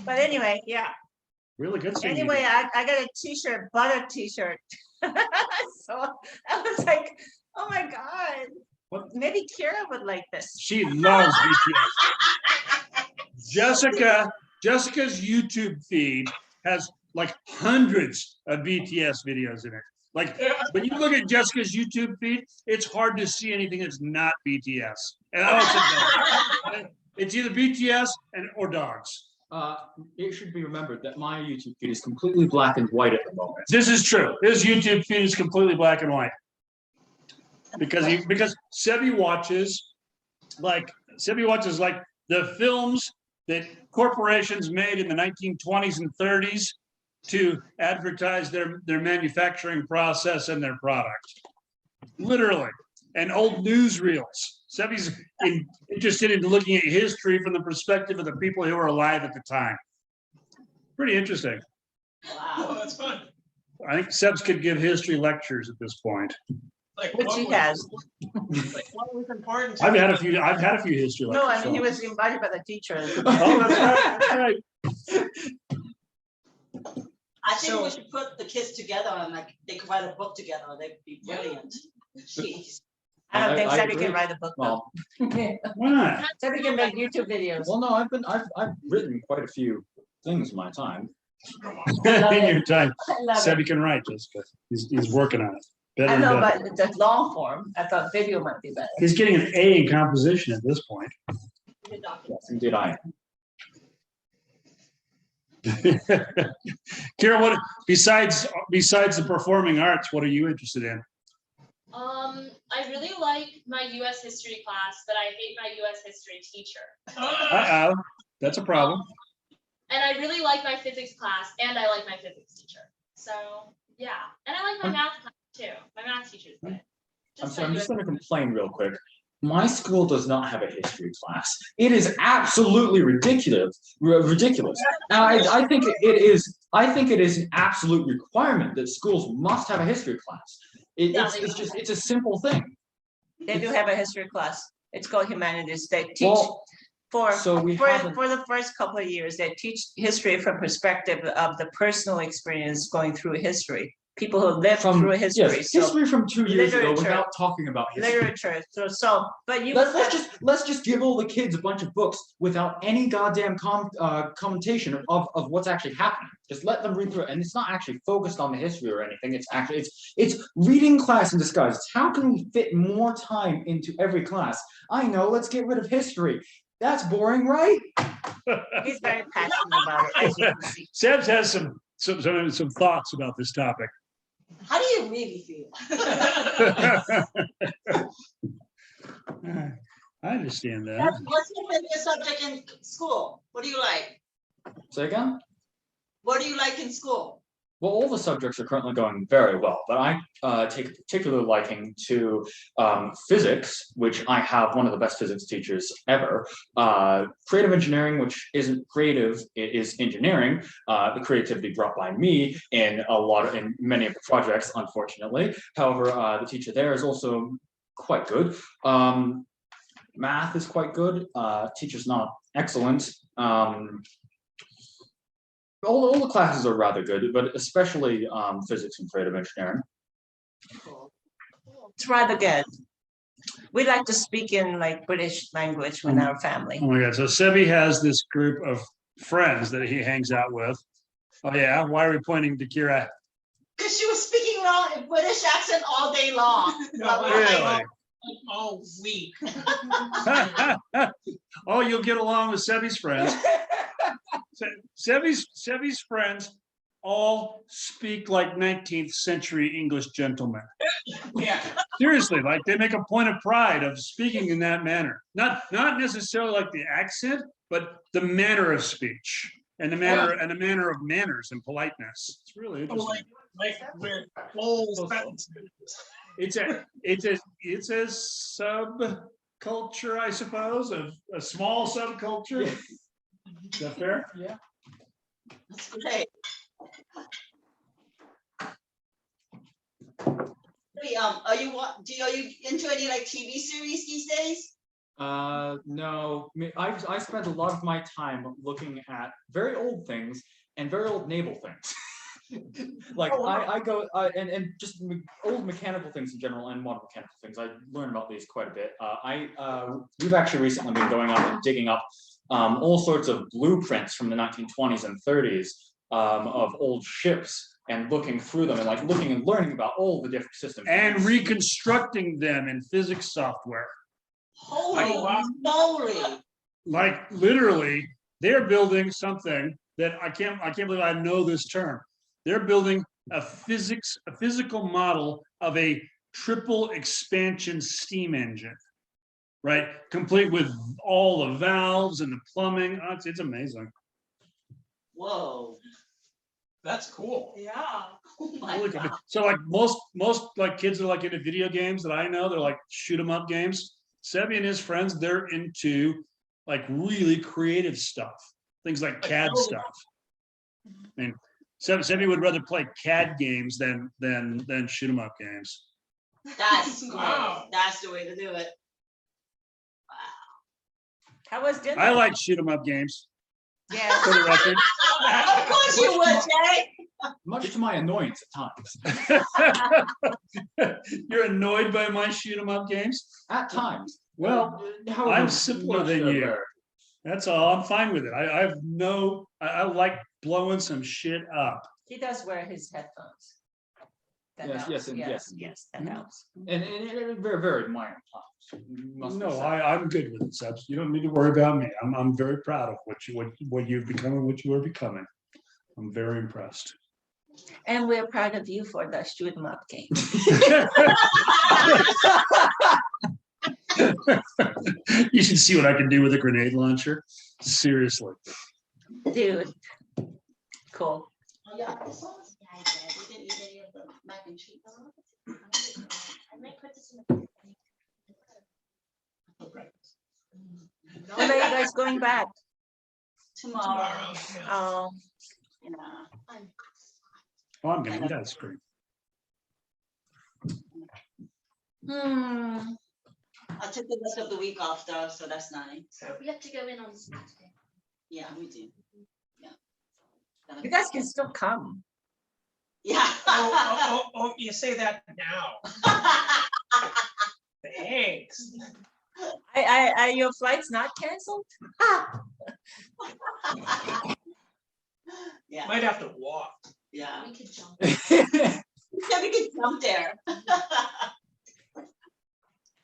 [SPEAKER 4] But anyway, yeah.
[SPEAKER 1] Really good singing.
[SPEAKER 4] Anyway, I got a t-shirt, butter t-shirt. So I was like, oh my God.
[SPEAKER 1] What?
[SPEAKER 4] Maybe Kira would like this.
[SPEAKER 1] She loves BTS. Jessica's YouTube feed has like hundreds of BTS videos in it. Like when you look at Jessica's YouTube feed, it's hard to see anything that's not BTS. And it's either BTS or dogs.
[SPEAKER 3] It should be remembered that my YouTube feed is completely black and white at the moment.
[SPEAKER 1] This is true. His YouTube feed is completely black and white. Because Sebby watches like the films that corporations made in the 1920s and 30s to advertise their manufacturing process and their product. Literally. And old newsreels. Sebby's interested in looking at history from the perspective of the people who were alive at the time. Pretty interesting.
[SPEAKER 2] Oh, that's fun.
[SPEAKER 1] I think Sebs could give history lectures at this point.
[SPEAKER 2] Like,
[SPEAKER 4] Which
[SPEAKER 2] what
[SPEAKER 4] he
[SPEAKER 2] was-
[SPEAKER 4] has.
[SPEAKER 2] like, what was important to
[SPEAKER 1] I've
[SPEAKER 2] him?
[SPEAKER 1] had a few history
[SPEAKER 4] No,
[SPEAKER 1] lectures.
[SPEAKER 4] I mean, he
[SPEAKER 1] so-
[SPEAKER 4] was invited by the teachers.
[SPEAKER 1] Oh, that's right, that's right.
[SPEAKER 7] I think we
[SPEAKER 2] So-
[SPEAKER 7] should put the kids together and like, they could write a book together, they'd be brilliant. Jeez.
[SPEAKER 4] I don't think
[SPEAKER 3] I
[SPEAKER 4] Sebby
[SPEAKER 3] agree.
[SPEAKER 4] can write a book though.
[SPEAKER 3] Well,
[SPEAKER 1] Why not?
[SPEAKER 4] Sebby can make YouTube videos.
[SPEAKER 3] well, no, I've written quite a few things in my time.
[SPEAKER 1] In your time,
[SPEAKER 4] I love
[SPEAKER 1] Sebby
[SPEAKER 4] it.
[SPEAKER 1] can write, Jessica. He's working on it. Better
[SPEAKER 4] I
[SPEAKER 1] and
[SPEAKER 4] know,
[SPEAKER 1] better.
[SPEAKER 4] but the long form, I thought video might be better.
[SPEAKER 1] He's getting an A in composition at this point.
[SPEAKER 6] Good document.
[SPEAKER 3] Yes, indeed I am.
[SPEAKER 1] Kara, what besides the performing arts, what are you interested in?
[SPEAKER 6] I really like my US history class, but I hate my US history teacher.
[SPEAKER 1] Uh-oh, that's a problem.
[SPEAKER 6] And I really like my physics class, and I like my physics teacher. So, yeah. And I like my math class too. My math teacher's good.
[SPEAKER 3] I'm
[SPEAKER 6] Just
[SPEAKER 3] sorry, I'm
[SPEAKER 6] my
[SPEAKER 3] just
[SPEAKER 6] US
[SPEAKER 3] gonna complain real quick. My school does not have a history class. It is absolutely ridiculous. Ridiculous. Now, I think it is. I think it is an absolute requirement that schools must have a history class. It's a simple thing.
[SPEAKER 4] They do have a history class. It's called humanities. They teach
[SPEAKER 3] Well,
[SPEAKER 4] for
[SPEAKER 3] so we
[SPEAKER 4] for
[SPEAKER 3] haven't-
[SPEAKER 4] the first couple of years. They teach history from perspective of the personal experience going through history. People who lived through history.
[SPEAKER 3] Yes,
[SPEAKER 4] So
[SPEAKER 3] history from 2 years ago
[SPEAKER 4] literature.
[SPEAKER 3] without talking about history.
[SPEAKER 4] literature. So but you
[SPEAKER 3] Let's just give all the kids a bunch of books without any goddamn commentation of what's actually happening. Just let them read through it, and it's not actually focused on the history or anything. It's actually it's reading class in disguise. It's how can we fit more time into every class? I know. Let's get rid of history. That's boring, right?
[SPEAKER 4] he's very passionate about it, as you can see.
[SPEAKER 1] Sebs has some thoughts about this topic.
[SPEAKER 7] How do you really feel?
[SPEAKER 1] I understand that.
[SPEAKER 7] What's your favorite subject in school? What do you like?
[SPEAKER 3] Say again.
[SPEAKER 7] What do you like in school?
[SPEAKER 3] Well, all the subjects are currently going very well, but I take a particular liking to physics, which I have one of the best physics teachers ever. Creative engineering, which isn't creative, it is engineering. The creativity brought by me in many of the projects, unfortunately. However, the teacher there is also quite good. Math is quite good. Teacher's not excellent. All the classes are rather good, but especially physics and creative engineering.
[SPEAKER 4] It's rather good. We like to speak in like British language with our family.
[SPEAKER 1] Oh my God, so Sebby has this group of friends that he hangs out with. Oh yeah, why are we pointing to Kira?
[SPEAKER 7] Because she was speaking wrong in British accent all day long.
[SPEAKER 2] No,
[SPEAKER 1] Really?
[SPEAKER 2] all week.
[SPEAKER 1] Oh, you'll get along with Sebby's friends. Sebby's friends all speak like 19th century English gentlemen.
[SPEAKER 2] Yeah.
[SPEAKER 1] Seriously, like they make a point of pride of speaking in that manner. Not necessarily like the accent, but the manner of speech and the manner of manners and politeness. It's really interesting.
[SPEAKER 2] Like with full sentences.
[SPEAKER 1] It's a subculture, I suppose, of a small subculture. Is that fair?
[SPEAKER 3] Yeah.
[SPEAKER 7] That's great. Hey, are you into any like TV series these days?
[SPEAKER 3] No. I spent a lot of my time looking at very old things and very old naval things. Like I go and just old mechanical things in general and modern mechanical things. I learn about these quite a bit. We've actually recently been going up and digging up all sorts of blueprints from the 1920s and 30s of old ships and looking through them and like looking and learning about all the different systems
[SPEAKER 1] And reconstructing them in physics software.
[SPEAKER 7] Holy
[SPEAKER 2] wow.
[SPEAKER 7] moly!
[SPEAKER 1] Like literally, they're building something that I can't believe I know this term. They're building a physical model of a triple expansion steam engine, right? Complete with all the valves and the plumbing. Oh, it's amazing.
[SPEAKER 7] Whoa!
[SPEAKER 2] That's cool.
[SPEAKER 6] Yeah.
[SPEAKER 7] Oh my
[SPEAKER 1] Really cool.
[SPEAKER 7] God.
[SPEAKER 1] So like most like kids are like into video games that I know, they're like shoot 'em up games. Sebby and his friends, they're into like really creative stuff, things like CAD stuff. I mean, Sebby would rather play CAD games than shoot 'em up games.
[SPEAKER 7] That's
[SPEAKER 2] Wow.
[SPEAKER 7] great. That's the way to do it.
[SPEAKER 4] How was dinner?
[SPEAKER 1] I like shoot 'em up games,
[SPEAKER 4] Yes.
[SPEAKER 1] for the record.
[SPEAKER 7] Of course you would, Jay.
[SPEAKER 3] Much to my annoyance at times.
[SPEAKER 1] You're annoyed by my shoot 'em up games?
[SPEAKER 3] At times.
[SPEAKER 1] Well,
[SPEAKER 3] However,
[SPEAKER 1] I'm simpler
[SPEAKER 3] much
[SPEAKER 1] than
[SPEAKER 3] the
[SPEAKER 1] you.
[SPEAKER 3] better.
[SPEAKER 1] that's all. I'm fine with it. I have no, I like blowing some shit up.
[SPEAKER 4] He does wear his headphones. That
[SPEAKER 3] Yes,
[SPEAKER 4] helps.
[SPEAKER 3] yes, and
[SPEAKER 4] Yes,
[SPEAKER 3] yes.
[SPEAKER 4] yes, that
[SPEAKER 1] Mhm.
[SPEAKER 4] helps.
[SPEAKER 3] And very, very minor times. must be
[SPEAKER 1] No,
[SPEAKER 3] said.
[SPEAKER 1] I'm good with it, Subs. You don't need to worry about me. I'm very proud of what you've become and what you are becoming. I'm very impressed.
[SPEAKER 4] And we're proud of you for the shoot 'em up game.
[SPEAKER 1] You should see what I can do with a grenade launcher. Seriously.
[SPEAKER 4] Dude. Cool.
[SPEAKER 7] Oh, yeah, this one was- yeah, I did. We didn't eat any of the mac and cheese.
[SPEAKER 6] I might put this in the.
[SPEAKER 4] When are you guys going back?
[SPEAKER 7] Tomorrow,
[SPEAKER 2] Tomorrow, yeah.
[SPEAKER 4] Oh,
[SPEAKER 7] you know.
[SPEAKER 1] Oh, I'm gonna eat ice cream.
[SPEAKER 7] I took the rest of the week off though, so that's nice.
[SPEAKER 6] So we have to go in on Saturday.
[SPEAKER 7] Yeah, we do. Yeah.
[SPEAKER 4] you guys can still come.
[SPEAKER 7] Yeah.
[SPEAKER 2] Oh, you say that now. Thanks.
[SPEAKER 4] Are your flights not canceled?
[SPEAKER 7] Yeah,
[SPEAKER 2] Might have to walk.
[SPEAKER 7] yeah.
[SPEAKER 6] We could jump.
[SPEAKER 7] Yeah, we could jump there.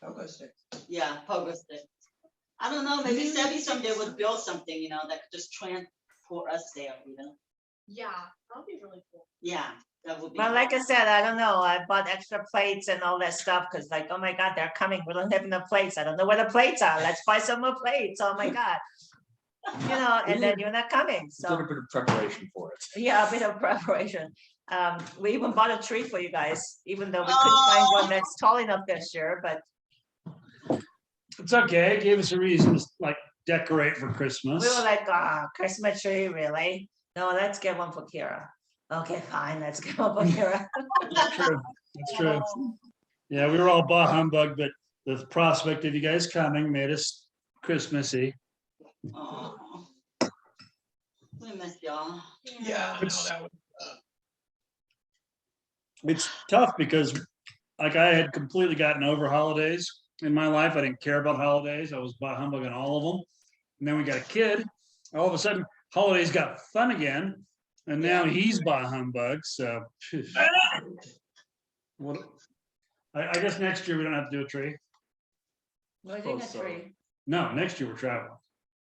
[SPEAKER 2] Pogo stick.
[SPEAKER 7] Yeah, pogo stick. I don't know, maybe Sebby someday would build something, you know, that could just transport us there, you know?
[SPEAKER 6] Yeah, that would be really cool.
[SPEAKER 7] Yeah, that would be.
[SPEAKER 4] Well,
[SPEAKER 7] cool.
[SPEAKER 4] like I said, I don't know. I bought extra plates and all that stuff because like, oh my God, they're coming. We don't have enough plates. I don't know where the plates are. Let's buy some more plates. Oh my God. You know, and then you're not coming.
[SPEAKER 3] Did a
[SPEAKER 4] So
[SPEAKER 3] bit of preparation for it.
[SPEAKER 4] yeah, a bit of preparation. We even bought a tree for you guys, even though we couldn't find one that's tall enough this year, but
[SPEAKER 1] It's okay. It gave us a reason to like decorate for
[SPEAKER 4] we
[SPEAKER 1] Christmas.
[SPEAKER 4] were like, Christmas tree, really? No, let's get one for Kira. Okay, fine, let's get one for Kira.
[SPEAKER 1] That's true. That's true. Yeah, we were all bah humbug, but the prospect of you guys coming made us Christmassy.
[SPEAKER 7] Aw. We miss y'all.
[SPEAKER 2] Yeah, no, that would.
[SPEAKER 1] It's tough because like I had completely gotten over holidays in my life. I didn't care about holidays. I was bah humbug on all of them. And then we got a kid. All of a sudden, holidays got fun again. And now he's bah humbug. So phew. What? I guess next year we don't have to do a tree.
[SPEAKER 4] We're doing a
[SPEAKER 3] Suppose so.
[SPEAKER 4] tree.
[SPEAKER 1] No, next year we're traveling.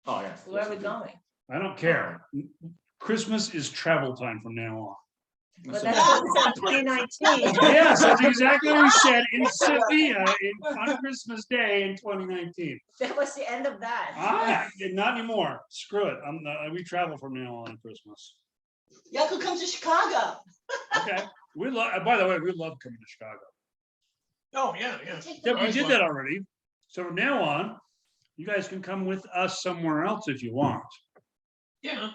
[SPEAKER 3] Oh, yes.
[SPEAKER 4] Where are we going?
[SPEAKER 1] I don't care. Christmas is travel time from now on.
[SPEAKER 4] But that's what we said in 2019.
[SPEAKER 1] Yes, that's exactly what we said in Sevilla on Christmas Day in 2019.
[SPEAKER 4] That was the end of that.
[SPEAKER 1] Not anymore. Screw it. We travel from now on Christmas.
[SPEAKER 7] Y'all could come to Chicago.
[SPEAKER 1] Okay. We love. By the way, we love coming to Chicago.
[SPEAKER 2] Oh, yeah, yeah.
[SPEAKER 6] Take
[SPEAKER 1] Yeah,
[SPEAKER 6] the
[SPEAKER 1] we did that already. So from now on, you guys can come with us somewhere else if you want.
[SPEAKER 2] Yeah,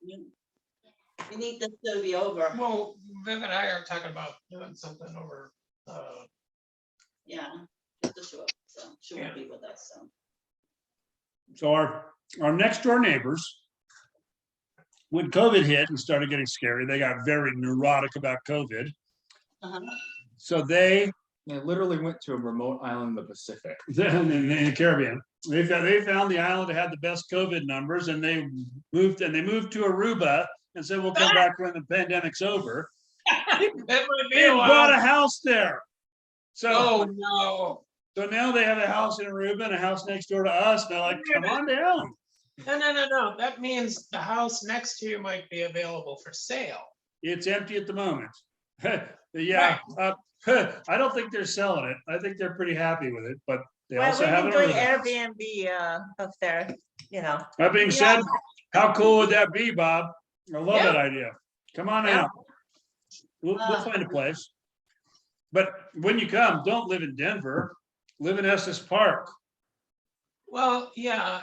[SPEAKER 7] We need this to be over.
[SPEAKER 2] well, Viv and I are talking about doing something over,
[SPEAKER 7] Yeah, just to show up. So she
[SPEAKER 2] Yeah.
[SPEAKER 7] won't be with us, so.
[SPEAKER 1] So our next door neighbors, when COVID hit and started getting scary, they got very neurotic about COVID.
[SPEAKER 7] Uh-huh.
[SPEAKER 1] So they
[SPEAKER 3] They literally went to a remote island in the Pacific.
[SPEAKER 1] in the Caribbean, they found the island that had the best COVID numbers, and they moved to Aruba and said we'll come back when the pandemic's over.
[SPEAKER 2] that might be
[SPEAKER 1] They
[SPEAKER 2] a
[SPEAKER 1] bought a
[SPEAKER 2] while.
[SPEAKER 1] house there. So
[SPEAKER 2] Oh, no.
[SPEAKER 1] so now they have a house in Aruba and a house next door to us. They're like, come on down.
[SPEAKER 2] No. That means the house next to you might be available for sale.
[SPEAKER 1] It's empty at the moment. Yeah, I don't think they're selling it. I think they're pretty happy with it, but they
[SPEAKER 4] Well,
[SPEAKER 1] also
[SPEAKER 4] we've
[SPEAKER 1] have
[SPEAKER 4] been
[SPEAKER 1] an
[SPEAKER 4] doing
[SPEAKER 1] Aruba house.
[SPEAKER 4] Airbnb up there, you know.
[SPEAKER 1] That being said, how cool would that be, Bob? I love that idea. Come on
[SPEAKER 2] Yeah.
[SPEAKER 1] out. We'll find a place. But when you come, don't live in Denver. Live in Estes Park.
[SPEAKER 2] Well, yeah,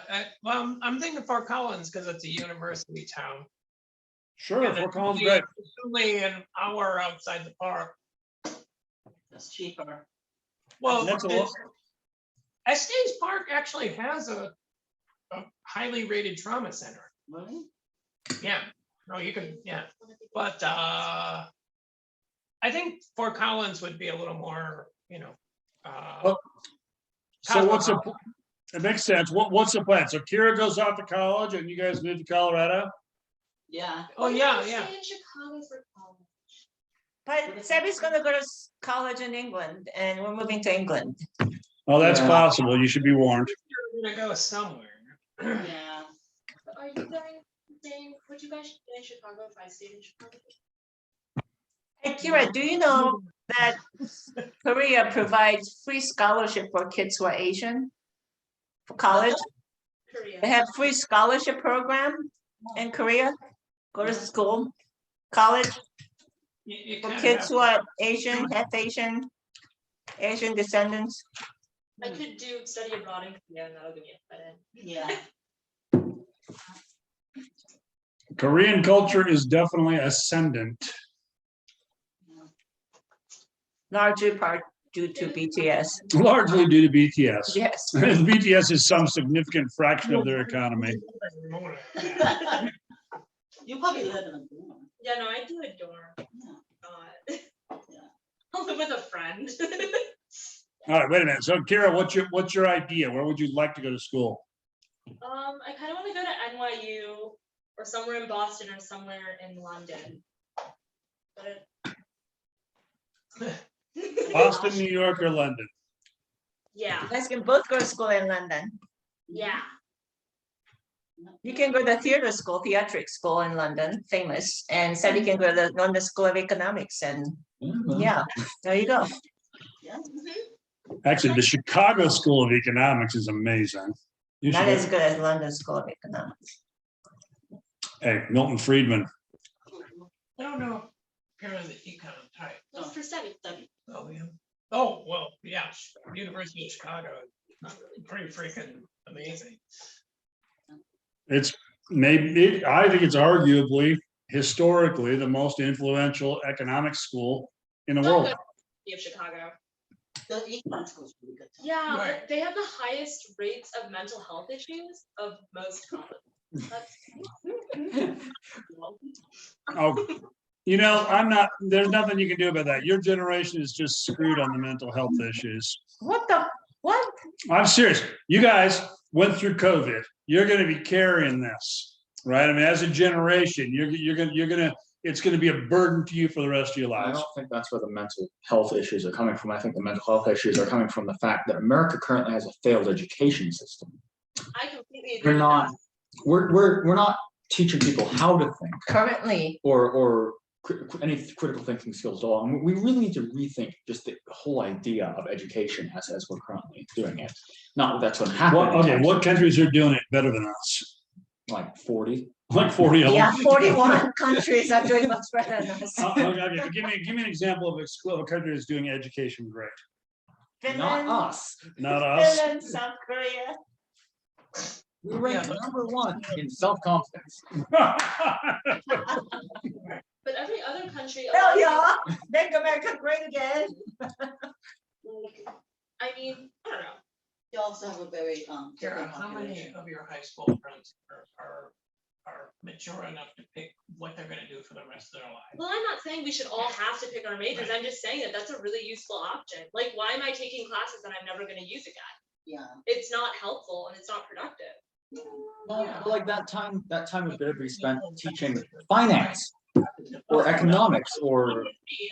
[SPEAKER 2] I'm thinking Fort Collins because it's a university town.
[SPEAKER 1] Sure,
[SPEAKER 2] And
[SPEAKER 1] Fort Collins,
[SPEAKER 2] it's
[SPEAKER 1] great.
[SPEAKER 2] only an hour outside the park.
[SPEAKER 7] That's cheaper.
[SPEAKER 2] Well,
[SPEAKER 1] That's a lot.
[SPEAKER 2] Estes Park actually has a highly rated trauma center.
[SPEAKER 7] Really?
[SPEAKER 2] Yeah, no, you can, yeah, but I think Fort Collins would be a little more,
[SPEAKER 1] Oh, So what's the, it makes sense. What's the plan? So Kira goes off to college and you guys move to Colorado?
[SPEAKER 7] Yeah.
[SPEAKER 2] oh, yeah, yeah.
[SPEAKER 6] Stay in Chicago for college.
[SPEAKER 4] But Sebby's gonna go to college in England and we're moving to England.
[SPEAKER 1] Oh, that's
[SPEAKER 3] Yeah.
[SPEAKER 1] possible. You should be warned.
[SPEAKER 2] We're gonna go somewhere.
[SPEAKER 7] Yeah.
[SPEAKER 6] Are you guys staying, would you guys stay in Chicago if I stayed in Chicago?
[SPEAKER 4] Hey Kira, do you know that Korea provides free scholarship for kids who are Asian? For college,
[SPEAKER 6] Korea.
[SPEAKER 4] they have free scholarship program in Korea, go to school, college,
[SPEAKER 2] You
[SPEAKER 4] for
[SPEAKER 2] kinda
[SPEAKER 4] kids
[SPEAKER 2] have
[SPEAKER 4] who are Asian, half Asian, Asian descendants.
[SPEAKER 6] I could do study abroad in Korea and that'll give me a fit
[SPEAKER 7] Yeah.
[SPEAKER 1] Korean culture is definitely ascendant.
[SPEAKER 4] Largely part due to BTS.
[SPEAKER 1] Largely due to BTS.
[SPEAKER 4] Yes.
[SPEAKER 1] BTS is some significant fraction of their economy.
[SPEAKER 7] You probably live in a dorm.
[SPEAKER 6] Yeah, no, I do a dorm. I'll live with a friend.
[SPEAKER 1] All right, wait a minute. So Kira, what's your idea? Where would you like to go to school?
[SPEAKER 6] I kind of want to go to NYU or somewhere in Boston or somewhere in London. But
[SPEAKER 1] Boston, New York, or London?
[SPEAKER 6] yeah,
[SPEAKER 4] You guys can both go to school in London.
[SPEAKER 6] yeah.
[SPEAKER 4] You can go to the theater school, theatric school in London, famous, and Sebby can go to the London School of Economics and yeah, there you go.
[SPEAKER 7] Yeah.
[SPEAKER 1] Actually, the Chicago School of Economics is amazing. You
[SPEAKER 4] Not
[SPEAKER 1] should
[SPEAKER 4] as good as London School of Economics.
[SPEAKER 1] Hey, Milton Friedman.
[SPEAKER 2] I don't know, apparently the econ type.
[SPEAKER 6] That's for study.
[SPEAKER 2] Oh, yeah. Oh, well, yeah, University of Chicago, pretty freaking amazing.
[SPEAKER 1] It's maybe, I think it's arguably historically the most influential economic school in the world.
[SPEAKER 6] Of Chicago.
[SPEAKER 7] The econ school's pretty good. too.
[SPEAKER 6] Yeah,
[SPEAKER 2] Right.
[SPEAKER 6] but they have the highest rates of mental health issues of most colleges.
[SPEAKER 1] Oh, there's nothing you can do about that. Your generation is just screwed on the mental health issues.
[SPEAKER 4] What?
[SPEAKER 1] I'm serious. You guys went through COVID. You're gonna be carrying this, right? I mean, as a generation, it's gonna be a burden to you for the rest of your
[SPEAKER 3] I
[SPEAKER 1] lives.
[SPEAKER 3] don't think that's where the mental health issues are coming from. I think the mental health issues are coming from the fact that America currently has a failed education system.
[SPEAKER 6] I completely agree.
[SPEAKER 3] We're not, we're not teaching people how to think
[SPEAKER 4] Currently,
[SPEAKER 3] or any critical thinking skills at all. And we really need to rethink just the whole idea of education as we're currently doing it. Not that that's what happened.
[SPEAKER 1] What countries are doing it better than us?
[SPEAKER 3] Like 40.
[SPEAKER 1] Like 40 of them.
[SPEAKER 4] yeah, 41 countries are doing much better than us.
[SPEAKER 1] Okay, give me an example of a country that's doing education great.
[SPEAKER 3] Not
[SPEAKER 4] Finland,
[SPEAKER 3] us.
[SPEAKER 1] Not us.
[SPEAKER 4] Finland, South Korea.
[SPEAKER 3] We rank #1 in self-confidence.
[SPEAKER 6] But every other country.
[SPEAKER 4] Hell yeah, make America great again.
[SPEAKER 6] I mean, I don't know.
[SPEAKER 7] You also have a very,
[SPEAKER 2] Kara,
[SPEAKER 7] different
[SPEAKER 2] how many
[SPEAKER 7] population.
[SPEAKER 2] of your high school friends are mature enough to pick what they're gonna do for the rest of their lives?
[SPEAKER 6] Well, I'm not saying we should all have to pick our majors. I'm just saying that that's a really useful option. Like, why am I taking classes that I'm never gonna use again?
[SPEAKER 7] Yeah.
[SPEAKER 6] It's not helpful and it's not productive.
[SPEAKER 3] Well, like that time of day we spent teaching finance or economics or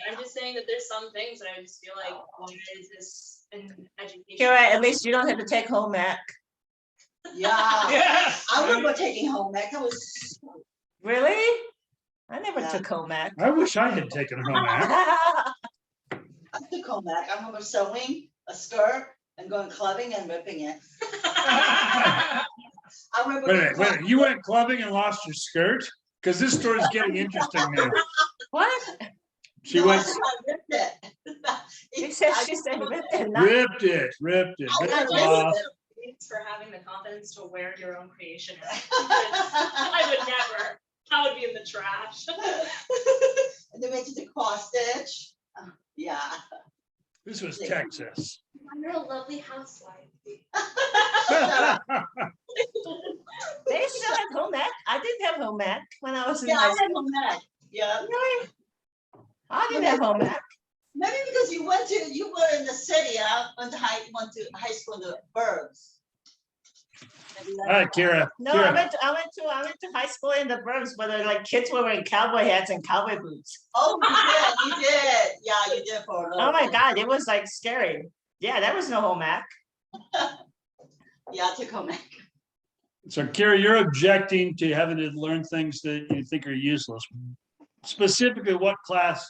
[SPEAKER 6] I'm just saying that there's some things that I just feel like, why is this in education?
[SPEAKER 4] Kira, at least you don't have to take home ec.
[SPEAKER 7] Yeah.
[SPEAKER 2] Yes.
[SPEAKER 7] I remember taking home ec. That was,
[SPEAKER 4] Really? I never
[SPEAKER 7] Yeah.
[SPEAKER 4] took home ec.
[SPEAKER 1] I wish I had taken home ec.
[SPEAKER 7] I took home ec. I remember sewing a skirt and going clubbing and ripping it. I remember.
[SPEAKER 1] Wait a minute. You went clubbing and lost your skirt? Because this story's getting interesting now.
[SPEAKER 4] What?
[SPEAKER 1] She
[SPEAKER 7] No, I
[SPEAKER 1] went,
[SPEAKER 7] said I ripped it.
[SPEAKER 4] She said ripped it, not
[SPEAKER 1] ripped it.
[SPEAKER 7] I
[SPEAKER 1] Lost.
[SPEAKER 6] Thanks for having the confidence to wear your own creation. I would never. That would be in the trash.
[SPEAKER 7] And then went to the cross stitch. Yeah.
[SPEAKER 1] This was Texas.
[SPEAKER 6] You're a lovely housewife.
[SPEAKER 4] They still had home ec. I didn't have home ec when I was in
[SPEAKER 7] Yeah,
[SPEAKER 4] high
[SPEAKER 7] I
[SPEAKER 4] school.
[SPEAKER 7] had home ec. Yeah,
[SPEAKER 4] Really? I didn't have home ec.
[SPEAKER 7] maybe because you were in the city, I went to high school in the burbs. Maybe
[SPEAKER 1] All
[SPEAKER 7] that's
[SPEAKER 1] right, Kira.
[SPEAKER 4] No,
[SPEAKER 1] Kira,
[SPEAKER 4] I went to high school in the burbs, but like kids were wearing cowboy hats and cowboy boots.
[SPEAKER 7] Oh, you did. Yeah, you did for a little
[SPEAKER 4] Oh my
[SPEAKER 7] bit.
[SPEAKER 4] God, it was like scary. Yeah, there was no home ec.
[SPEAKER 7] Yeah, I took home ec.
[SPEAKER 1] So Kira, you're objecting to having to learn things that you think are useless. Specifically, what class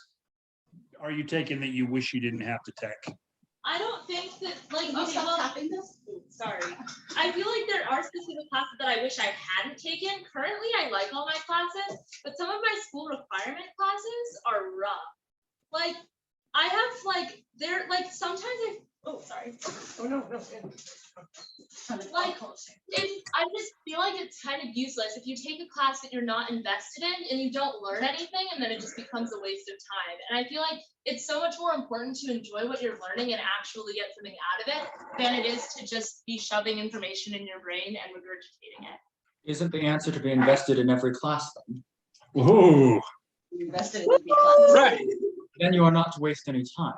[SPEAKER 1] are you taking that you wish you didn't have to take?
[SPEAKER 6] I don't think that, like,
[SPEAKER 7] Can you
[SPEAKER 6] okay,
[SPEAKER 7] stop
[SPEAKER 6] well,
[SPEAKER 7] tapping this?
[SPEAKER 6] sorry. I feel like there are specific classes that I wish I hadn't taken. Currently, I like all my classes, but some of my school requirement classes are rough. Like, I have like, they're like, sometimes sorry.
[SPEAKER 2] Oh, no.
[SPEAKER 6] Like, I just feel like it's kind of useless if you take a class that you're not invested in and you don't learn anything, and then it just becomes a waste of time. And I feel like it's so much more important to enjoy what you're learning and actually get something out of it than it is to just be shoving information in your brain and regurgitating it.
[SPEAKER 3] Isn't the answer to be invested in every class then?
[SPEAKER 1] Ooh,
[SPEAKER 7] You invested in the class.
[SPEAKER 2] Right.
[SPEAKER 3] Then you are not to waste any time.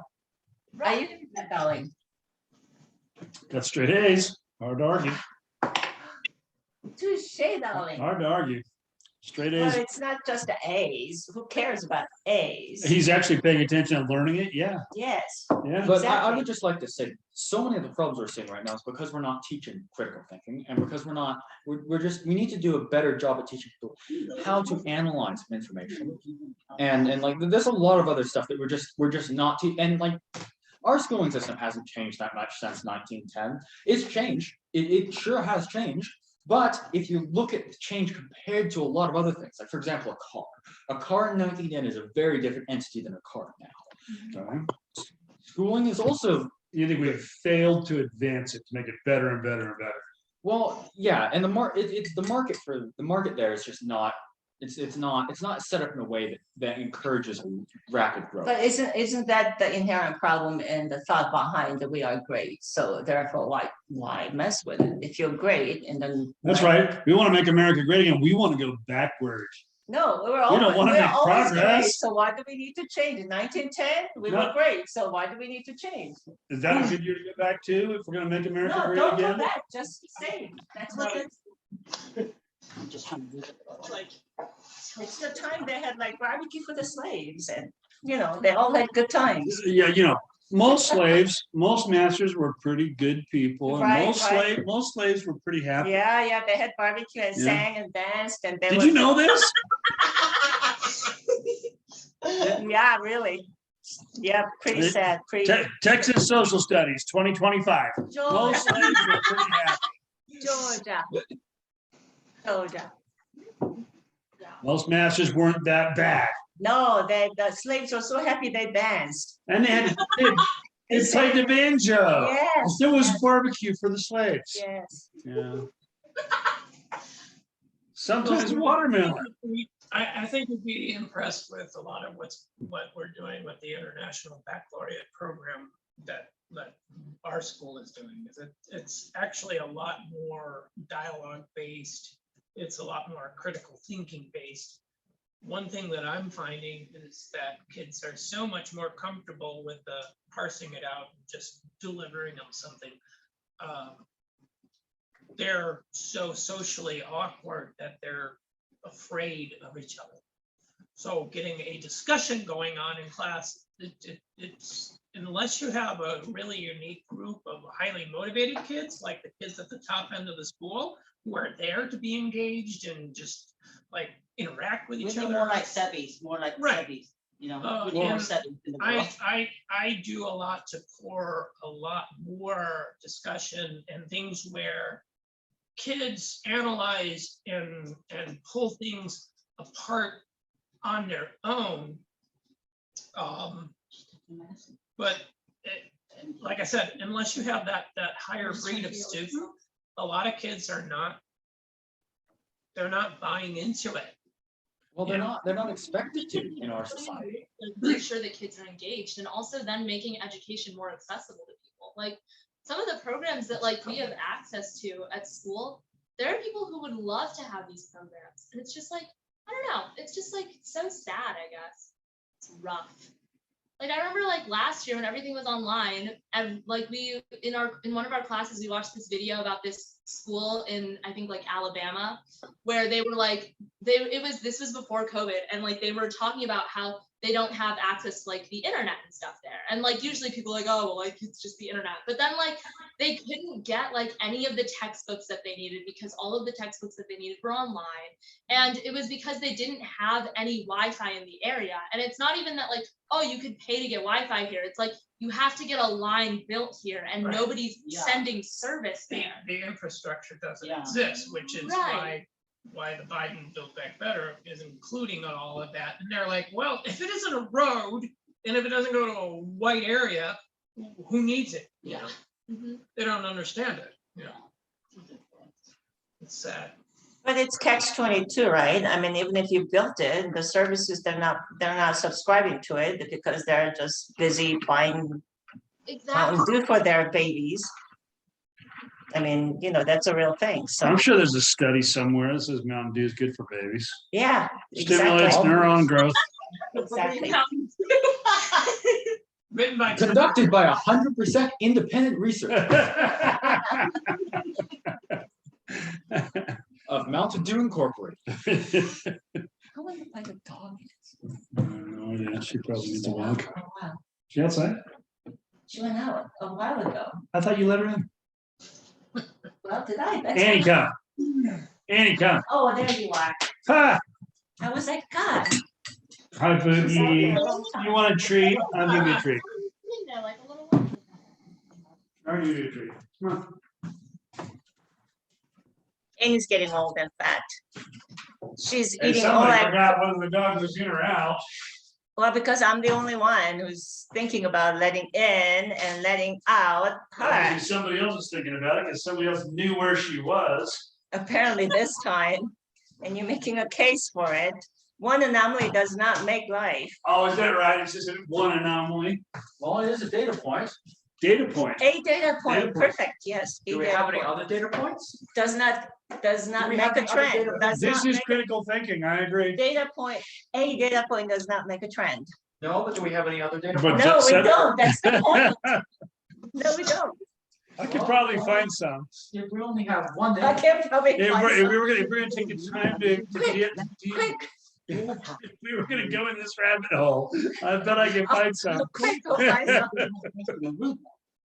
[SPEAKER 4] Are you darling?
[SPEAKER 1] got straight A's. Hard to argue.
[SPEAKER 4] Touche, darling.
[SPEAKER 1] Hard to argue. Straight
[SPEAKER 4] Well,
[SPEAKER 1] A's.
[SPEAKER 4] it's not just the A's. Who cares about A's?
[SPEAKER 1] He's actually paying attention and learning it. Yeah,
[SPEAKER 4] Yes.
[SPEAKER 1] yeah.
[SPEAKER 3] But I
[SPEAKER 4] Exactly.
[SPEAKER 3] would just like to say, so many of the problems we're seeing right now is because we're not teaching critical thinking, and because we need to do a better job at teaching people how to analyze information. And like, there's a lot of other stuff that we're just not and like, our schooling system hasn't changed that much since 1910. It's changed. It sure has changed. But if you look at the change compared to a lot of other things, like for example, a car in 1910 is a very different entity than a car now. Schooling is also,
[SPEAKER 1] You think we've failed to advance it, to make it better and better and better?
[SPEAKER 3] well, yeah, and it's the market there is just not, it's not set up in a way that encourages rapid growth.
[SPEAKER 4] But isn't that the inherent problem and the thought behind that we are great? So therefore, why mess with it? If you're great and then.
[SPEAKER 1] That's right. We want to make America great again. We want to go backwards.
[SPEAKER 4] No,
[SPEAKER 1] We don't wanna make
[SPEAKER 4] always great.
[SPEAKER 1] progress.
[SPEAKER 4] So why do we need to change? In 1910, we
[SPEAKER 1] No.
[SPEAKER 4] were great. So why do we need to change?
[SPEAKER 1] Is that a good year to get back to if we're going to make America
[SPEAKER 4] No,
[SPEAKER 1] great
[SPEAKER 4] don't go
[SPEAKER 1] again?
[SPEAKER 4] back. Just say. That's what it's.
[SPEAKER 7] I'm just trying to do it.
[SPEAKER 2] Like,
[SPEAKER 4] It's the time they had like barbecue for the slaves, and they all had good times.
[SPEAKER 1] Yeah, most masters were pretty good people, and
[SPEAKER 4] Right,
[SPEAKER 1] most slaves were pretty happy.
[SPEAKER 4] Yeah, they had barbecue and
[SPEAKER 1] Yeah.
[SPEAKER 4] sang and danced, and they
[SPEAKER 1] Did
[SPEAKER 4] were.
[SPEAKER 1] you know this?
[SPEAKER 4] Yeah, really. Yeah, pretty
[SPEAKER 1] They-
[SPEAKER 4] sad. Pretty.
[SPEAKER 1] Texas Social Studies 2025. Most
[SPEAKER 4] Georgia,
[SPEAKER 1] slaves were pretty happy.
[SPEAKER 4] Georgia.
[SPEAKER 1] Most masters weren't that bad,
[SPEAKER 4] No, the slaves were so happy they danced.
[SPEAKER 1] and they played the banjo.
[SPEAKER 4] Yes.
[SPEAKER 1] There was barbecue for the slaves.
[SPEAKER 4] Yes.
[SPEAKER 1] Yeah. Sometimes watermelon.
[SPEAKER 2] I think we'd be impressed with a lot of what we're doing with the International Baccalaureate program that our school is doing. It's actually a lot more dialogue based. It's a lot more critical thinking based. One thing that I'm finding is that kids are so much more comfortable with the parsing it out, just delivering them something. They're so socially awkward that they're afraid of each other. So getting a discussion going on in class, it's unless you have a really unique group of highly motivated kids, like the kids at the top end of the school, who are there to be engaged and just like interact with
[SPEAKER 7] We
[SPEAKER 2] each
[SPEAKER 7] need
[SPEAKER 2] other.
[SPEAKER 7] more like Sebbies,
[SPEAKER 2] Right.
[SPEAKER 7] Sebbies, we need
[SPEAKER 2] and
[SPEAKER 7] more Sebbies in the world.
[SPEAKER 2] I do a lot to pour a lot more discussion and things where kids analyze and pull things apart on their own. But like I said, unless you have that higher breed of student, a lot of kids they're not buying into it.
[SPEAKER 3] Well, they're not expected to in our society.
[SPEAKER 6] Make sure that kids are engaged, and also then making education more accessible to people. people. Like some of the programs that like we have access to at school, there are people who would love to have these programs. And it's just like, I don't know, it's just like so sad, I guess. It's rough. Like I remember like last year when everything was online, and like we in one of our classes we watched this video about this school in I think like Alabama, where they were like this was before COVID, and like they were talking about how they don't have access to like the internet and stuff there, and like usually people are like, oh well, like it's just the internet, but then like they couldn't get like any of the textbooks that they needed because all of the textbooks that they needed were online, and it was because they didn't have any Wi-Fi in the area. And it's not even that like, oh, you could pay to get Wi-Fi here. It's like you have to get a line built here, and
[SPEAKER 2] Right.
[SPEAKER 6] nobody's
[SPEAKER 7] Yeah.
[SPEAKER 6] sending service
[SPEAKER 2] The,
[SPEAKER 6] there.
[SPEAKER 2] the infrastructure doesn't
[SPEAKER 7] Yeah.
[SPEAKER 2] exist, which is
[SPEAKER 6] Right.
[SPEAKER 2] why the Biden Build Back Better is including all of that. And they're like, well, if it isn't a road and if it doesn't go to a white area, who needs it? You know,
[SPEAKER 6] Mhm.
[SPEAKER 2] they don't understand it. Yeah, it's sad.
[SPEAKER 4] But it's catch-22, right? I mean, even if you built it, the services, they're not subscribing to it because they're just busy buying
[SPEAKER 6] Exactly.
[SPEAKER 4] Mountain Dew for their babies. I mean, you know, that's a real thing. So,
[SPEAKER 1] I'm sure there's a study somewhere that says Mountain Dew is good for babies.
[SPEAKER 4] yeah,
[SPEAKER 1] Stimulates
[SPEAKER 4] exactly.
[SPEAKER 1] neuron growth.
[SPEAKER 4] Exactly.
[SPEAKER 2] Written by.
[SPEAKER 3] Conducted by 100% independent research of Mountain Dew Incorporated.
[SPEAKER 4] I wonder if the dog is.
[SPEAKER 1] Oh, yeah, she probably needs a walk.
[SPEAKER 4] Oh, wow.
[SPEAKER 1] She outside?
[SPEAKER 4] She went out a while ago.
[SPEAKER 1] I thought you let her in.
[SPEAKER 4] Well, did I? That's
[SPEAKER 1] Annie,
[SPEAKER 4] why-
[SPEAKER 1] come. Annie, come.
[SPEAKER 4] Oh, there you are.
[SPEAKER 1] Ha!
[SPEAKER 4] I was like, God.
[SPEAKER 1] Hi,
[SPEAKER 4] she's out there
[SPEAKER 1] Boogie.
[SPEAKER 4] a long time.
[SPEAKER 1] You want a treat? I'll give you a treat.
[SPEAKER 6] In there like a little one.
[SPEAKER 1] I'll give you a treat. Come on.
[SPEAKER 4] Annie's getting old and fat. She's
[SPEAKER 1] Hey,
[SPEAKER 4] eating all
[SPEAKER 1] somebody
[SPEAKER 4] that.
[SPEAKER 1] forgot whether the dog was in or out.
[SPEAKER 4] Well, because I'm the only one who's thinking about letting in and letting out her.
[SPEAKER 1] Maybe somebody else was thinking about it because somebody else knew where she was.
[SPEAKER 4] Apparently this time, and you're making a case for it. One anomaly does not make life.
[SPEAKER 1] Oh, is that right? It's just one anomaly.
[SPEAKER 3] Well, it is a data point.
[SPEAKER 1] Data point.
[SPEAKER 4] A data point,
[SPEAKER 1] Data point.
[SPEAKER 4] perfect, yes. a
[SPEAKER 3] Do we
[SPEAKER 4] data
[SPEAKER 3] have any
[SPEAKER 4] point.
[SPEAKER 3] other data points?
[SPEAKER 4] Does not
[SPEAKER 3] Do we
[SPEAKER 4] make
[SPEAKER 3] have
[SPEAKER 4] a
[SPEAKER 3] any other
[SPEAKER 4] trend.
[SPEAKER 3] data
[SPEAKER 4] Does
[SPEAKER 1] This
[SPEAKER 4] not
[SPEAKER 1] is
[SPEAKER 4] make
[SPEAKER 1] critical thinking. I agree.
[SPEAKER 4] data point, a data point does not make a trend.
[SPEAKER 3] No, but do we have any other data
[SPEAKER 1] But
[SPEAKER 3] points?
[SPEAKER 4] No, we
[SPEAKER 1] said-
[SPEAKER 4] don't, that's the point. No, we don't.
[SPEAKER 1] I could probably find some.
[SPEAKER 3] If we only have one
[SPEAKER 4] I
[SPEAKER 3] data.
[SPEAKER 4] can't probably
[SPEAKER 1] If
[SPEAKER 4] find
[SPEAKER 1] we're, if
[SPEAKER 4] some.
[SPEAKER 1] we were gonna, if we're gonna take the time to get,
[SPEAKER 4] Quick,
[SPEAKER 1] if we were gonna go in this rabbit hole, I bet I could find some.
[SPEAKER 4] quick, go find some.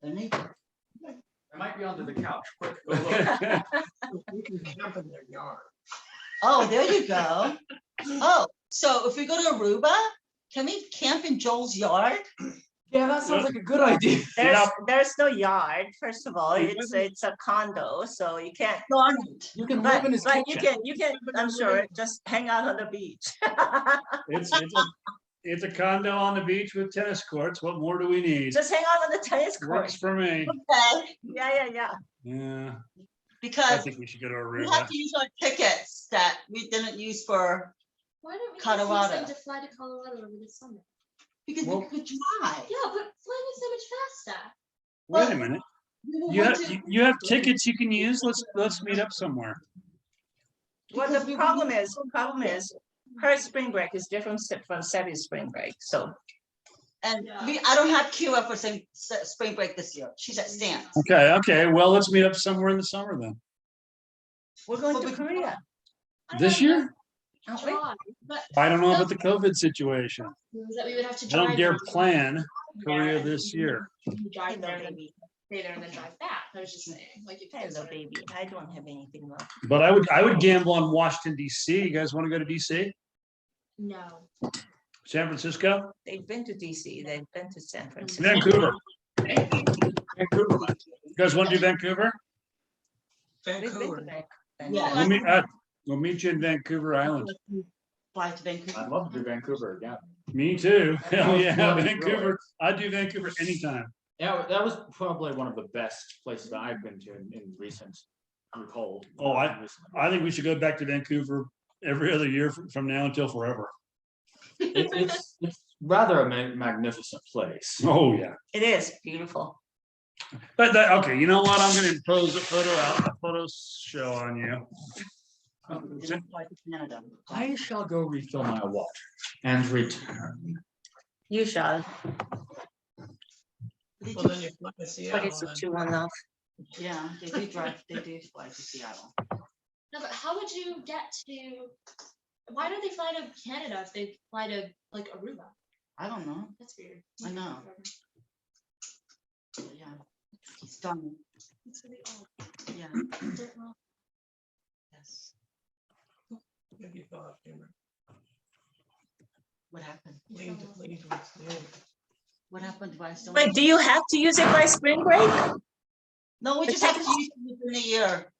[SPEAKER 3] It might be under the couch. Quick, go look.
[SPEAKER 2] We can camp in their yard.
[SPEAKER 7] Oh, there you go. Oh, so if we go to Aruba, can we camp in Joel's yard?
[SPEAKER 3] Yeah, that sounds like a good idea.
[SPEAKER 4] There's no yard, first of all, it's a condo, so you can't,
[SPEAKER 3] You can live
[SPEAKER 4] but
[SPEAKER 3] in his
[SPEAKER 4] you
[SPEAKER 3] kitchen.
[SPEAKER 4] can, I'm sure, just hang out on the beach.
[SPEAKER 1] It's a condo on the beach with tennis courts. What more do we need?
[SPEAKER 4] Just hang out on the tennis
[SPEAKER 1] Works
[SPEAKER 4] court.
[SPEAKER 1] for me.
[SPEAKER 7] Okay,
[SPEAKER 4] Yeah.
[SPEAKER 1] Yeah, I
[SPEAKER 7] because
[SPEAKER 1] think we should go to
[SPEAKER 7] we
[SPEAKER 1] Aruba.
[SPEAKER 7] have to use our tickets that we didn't use for,
[SPEAKER 6] Why don't we just
[SPEAKER 7] Colorado.
[SPEAKER 6] use them to fly to Colorado over the summer?
[SPEAKER 7] because
[SPEAKER 1] Well-
[SPEAKER 7] we could drive.
[SPEAKER 6] Yeah, but flying is so much faster.
[SPEAKER 1] Wait a minute.
[SPEAKER 7] We will
[SPEAKER 1] You
[SPEAKER 7] want
[SPEAKER 1] have,
[SPEAKER 7] to-
[SPEAKER 1] you have tickets you can use? Let's meet up somewhere.
[SPEAKER 4] Well,
[SPEAKER 7] because
[SPEAKER 4] the
[SPEAKER 7] we-
[SPEAKER 4] problem is, her spring break is different from Sebby's spring break, so.
[SPEAKER 7] And
[SPEAKER 6] Yeah.
[SPEAKER 7] I don't have QF for spring break this year. She's at Stan's.
[SPEAKER 1] Okay. Well, let's meet up somewhere in the summer then.
[SPEAKER 4] We're going
[SPEAKER 7] Well,
[SPEAKER 4] to
[SPEAKER 7] we-
[SPEAKER 4] Korea.
[SPEAKER 6] I
[SPEAKER 1] This
[SPEAKER 6] know,
[SPEAKER 1] year?
[SPEAKER 4] aren't we?
[SPEAKER 6] Try, but
[SPEAKER 1] I don't know about the COVID situation.
[SPEAKER 6] means that we would have to
[SPEAKER 1] I
[SPEAKER 6] drive.
[SPEAKER 1] don't dare
[SPEAKER 6] down
[SPEAKER 1] plan
[SPEAKER 6] there
[SPEAKER 1] Korea
[SPEAKER 6] and
[SPEAKER 1] this
[SPEAKER 6] then
[SPEAKER 1] year.
[SPEAKER 6] Drive
[SPEAKER 4] Hello,
[SPEAKER 6] there and then
[SPEAKER 4] baby.
[SPEAKER 6] stay there and then drive back. I was just saying, like if you guys
[SPEAKER 4] Hello,
[SPEAKER 6] wanted-
[SPEAKER 4] baby. I don't have anything left.
[SPEAKER 1] But I would gamble on Washington DC. You guys want to go to DC?
[SPEAKER 6] No.
[SPEAKER 1] San Francisco?
[SPEAKER 4] They've been to DC, they've been to San Francisco.
[SPEAKER 1] Vancouver. Vancouver. You guys want to do Vancouver?
[SPEAKER 4] They've been to
[SPEAKER 2] Vancouver.
[SPEAKER 4] Vancouver.
[SPEAKER 7] Yeah.
[SPEAKER 1] We'll meet you in Vancouver Island.
[SPEAKER 7] Fly to Vancouver.
[SPEAKER 3] I'd love to do Vancouver again.
[SPEAKER 1] Me too. Hell
[SPEAKER 3] was
[SPEAKER 1] yeah,
[SPEAKER 3] fun, really.
[SPEAKER 1] Vancouver. I'd do Vancouver anytime.
[SPEAKER 3] Yeah, that was probably one of the best places that I've been to in recent recall.
[SPEAKER 1] Oh, I think we should go back to Vancouver every other year from now until forever.
[SPEAKER 3] It's rather a magnificent place.
[SPEAKER 1] Oh, yeah.
[SPEAKER 4] It is beautiful.
[SPEAKER 1] But okay, you know what? I'm gonna impose a photo show on you.
[SPEAKER 7] Didn't fly to Canada.
[SPEAKER 3] I shall go refill my water and return.
[SPEAKER 4] You shall,
[SPEAKER 7] Did
[SPEAKER 2] Well,
[SPEAKER 7] you-
[SPEAKER 2] then you fly to
[SPEAKER 4] but
[SPEAKER 2] Seattle.
[SPEAKER 4] it's
[SPEAKER 2] then.
[SPEAKER 4] too enough.
[SPEAKER 7] Yeah, they did drive, they did fly to Seattle.
[SPEAKER 6] No, but how would you get to, why don't they fly to Canada if they fly to like Aruba?
[SPEAKER 7] I don't know,
[SPEAKER 6] That's weird.
[SPEAKER 7] I know. yeah. He's done,
[SPEAKER 6] It's really odd.
[SPEAKER 7] yeah,
[SPEAKER 6] Don't know.
[SPEAKER 7] yes.
[SPEAKER 2] Maybe you thought,
[SPEAKER 7] What happened?
[SPEAKER 2] leave what's new.
[SPEAKER 7] What happened? Why so?
[SPEAKER 4] Wait, do you have to use it by spring break?
[SPEAKER 7] No, we just have to use it within a year.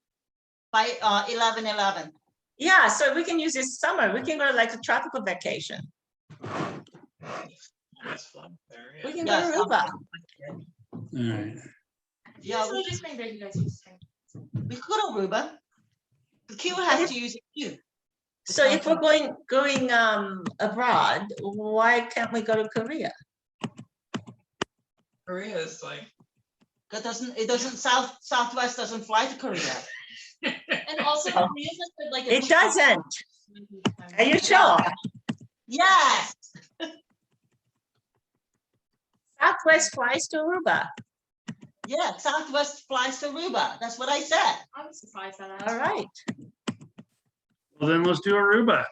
[SPEAKER 7] By 11/11.
[SPEAKER 4] Yeah, so we can use this summer. We can go like a tropical vacation.
[SPEAKER 2] That's fun there, yeah.
[SPEAKER 4] We can go
[SPEAKER 7] Yes,
[SPEAKER 4] to Aruba.
[SPEAKER 1] All right.
[SPEAKER 7] Yeah,
[SPEAKER 6] So just spring break, you guys use spring.
[SPEAKER 7] we could go to Aruba. The Q has to use it too.
[SPEAKER 4] So if we're going abroad, why can't we go to Korea?
[SPEAKER 2] Korea is like,
[SPEAKER 7] It doesn't, Southwest doesn't fly to Korea.
[SPEAKER 6] And also Korea's like a
[SPEAKER 4] It doesn't. Are you sure?
[SPEAKER 7] Yes,
[SPEAKER 4] Southwest flies to Aruba.
[SPEAKER 7] yeah, Southwest flies to Aruba. That's what I said.
[SPEAKER 6] I was surprised by that.
[SPEAKER 4] All right.
[SPEAKER 1] Well, then let's do Aruba.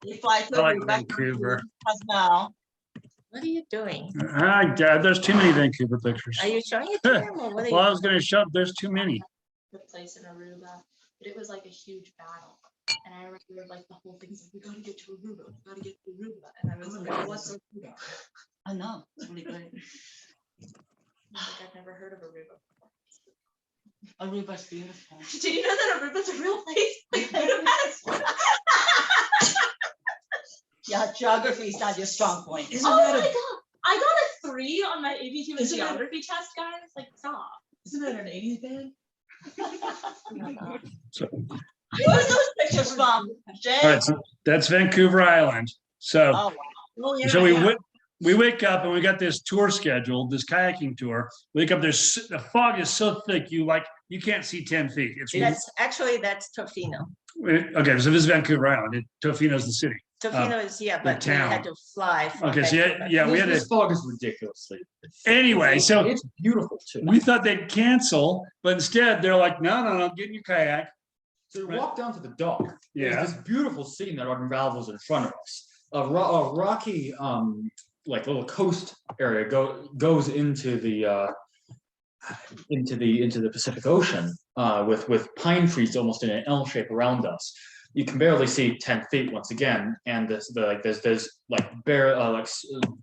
[SPEAKER 7] They fly to
[SPEAKER 1] I like
[SPEAKER 7] Aruba.
[SPEAKER 1] Vancouver.
[SPEAKER 7] Because now,
[SPEAKER 4] What are you doing?
[SPEAKER 1] God, there's too many Vancouver pictures.
[SPEAKER 4] Are you showing it to them or what are
[SPEAKER 1] Well, I
[SPEAKER 4] you?
[SPEAKER 1] was gonna show, there's too many.
[SPEAKER 6] The place in Aruba, but it was like a huge battle. And I remember like the whole thing's like, we gotta get to Aruba, we gotta get to Aruba. And I was like, what's Aruba?
[SPEAKER 7] I know, it's really great.
[SPEAKER 6] I was like, I've never heard of Aruba.
[SPEAKER 7] Aruba's beautiful.
[SPEAKER 6] Did you know that Aruba's a real place? Like, Budapest?
[SPEAKER 7] Yeah, geography is not your strong point.
[SPEAKER 6] Oh my god, I got a 3 on my AP Human
[SPEAKER 2] Isn't that-
[SPEAKER 6] Geography test, guys. Like, stop.
[SPEAKER 2] isn't that an 80s band?
[SPEAKER 1] So,
[SPEAKER 7] Where's those pictures from, Jay?
[SPEAKER 1] all right, so that's Vancouver Island. So,
[SPEAKER 7] Oh, wow.
[SPEAKER 1] so we wake up and we got this tour scheduled, this kayaking tour. Wake up, the fog is so thick, you can't see 10 feet. It's
[SPEAKER 4] That's Tofino.
[SPEAKER 1] okay. So this is Vancouver Island. Tofino's the city.
[SPEAKER 4] Tofino is, yeah, but we
[SPEAKER 1] town.
[SPEAKER 4] had to fly. from
[SPEAKER 1] Okay, so
[SPEAKER 4] Vancouver.
[SPEAKER 1] yeah, we had
[SPEAKER 3] This
[SPEAKER 1] to.
[SPEAKER 3] fog is ridiculously.
[SPEAKER 1] Anyway, so
[SPEAKER 3] It's beautiful too.
[SPEAKER 1] we thought they'd cancel, but instead they're like, no, get in your kayak.
[SPEAKER 3] So we walk down to the dock.
[SPEAKER 1] Yeah.
[SPEAKER 3] There's this beautiful scene that unravels in front of us. A rocky, like little coast area goes into the Pacific Ocean with pine trees almost in an L shape around us. You can barely see 10 feet once again, and there's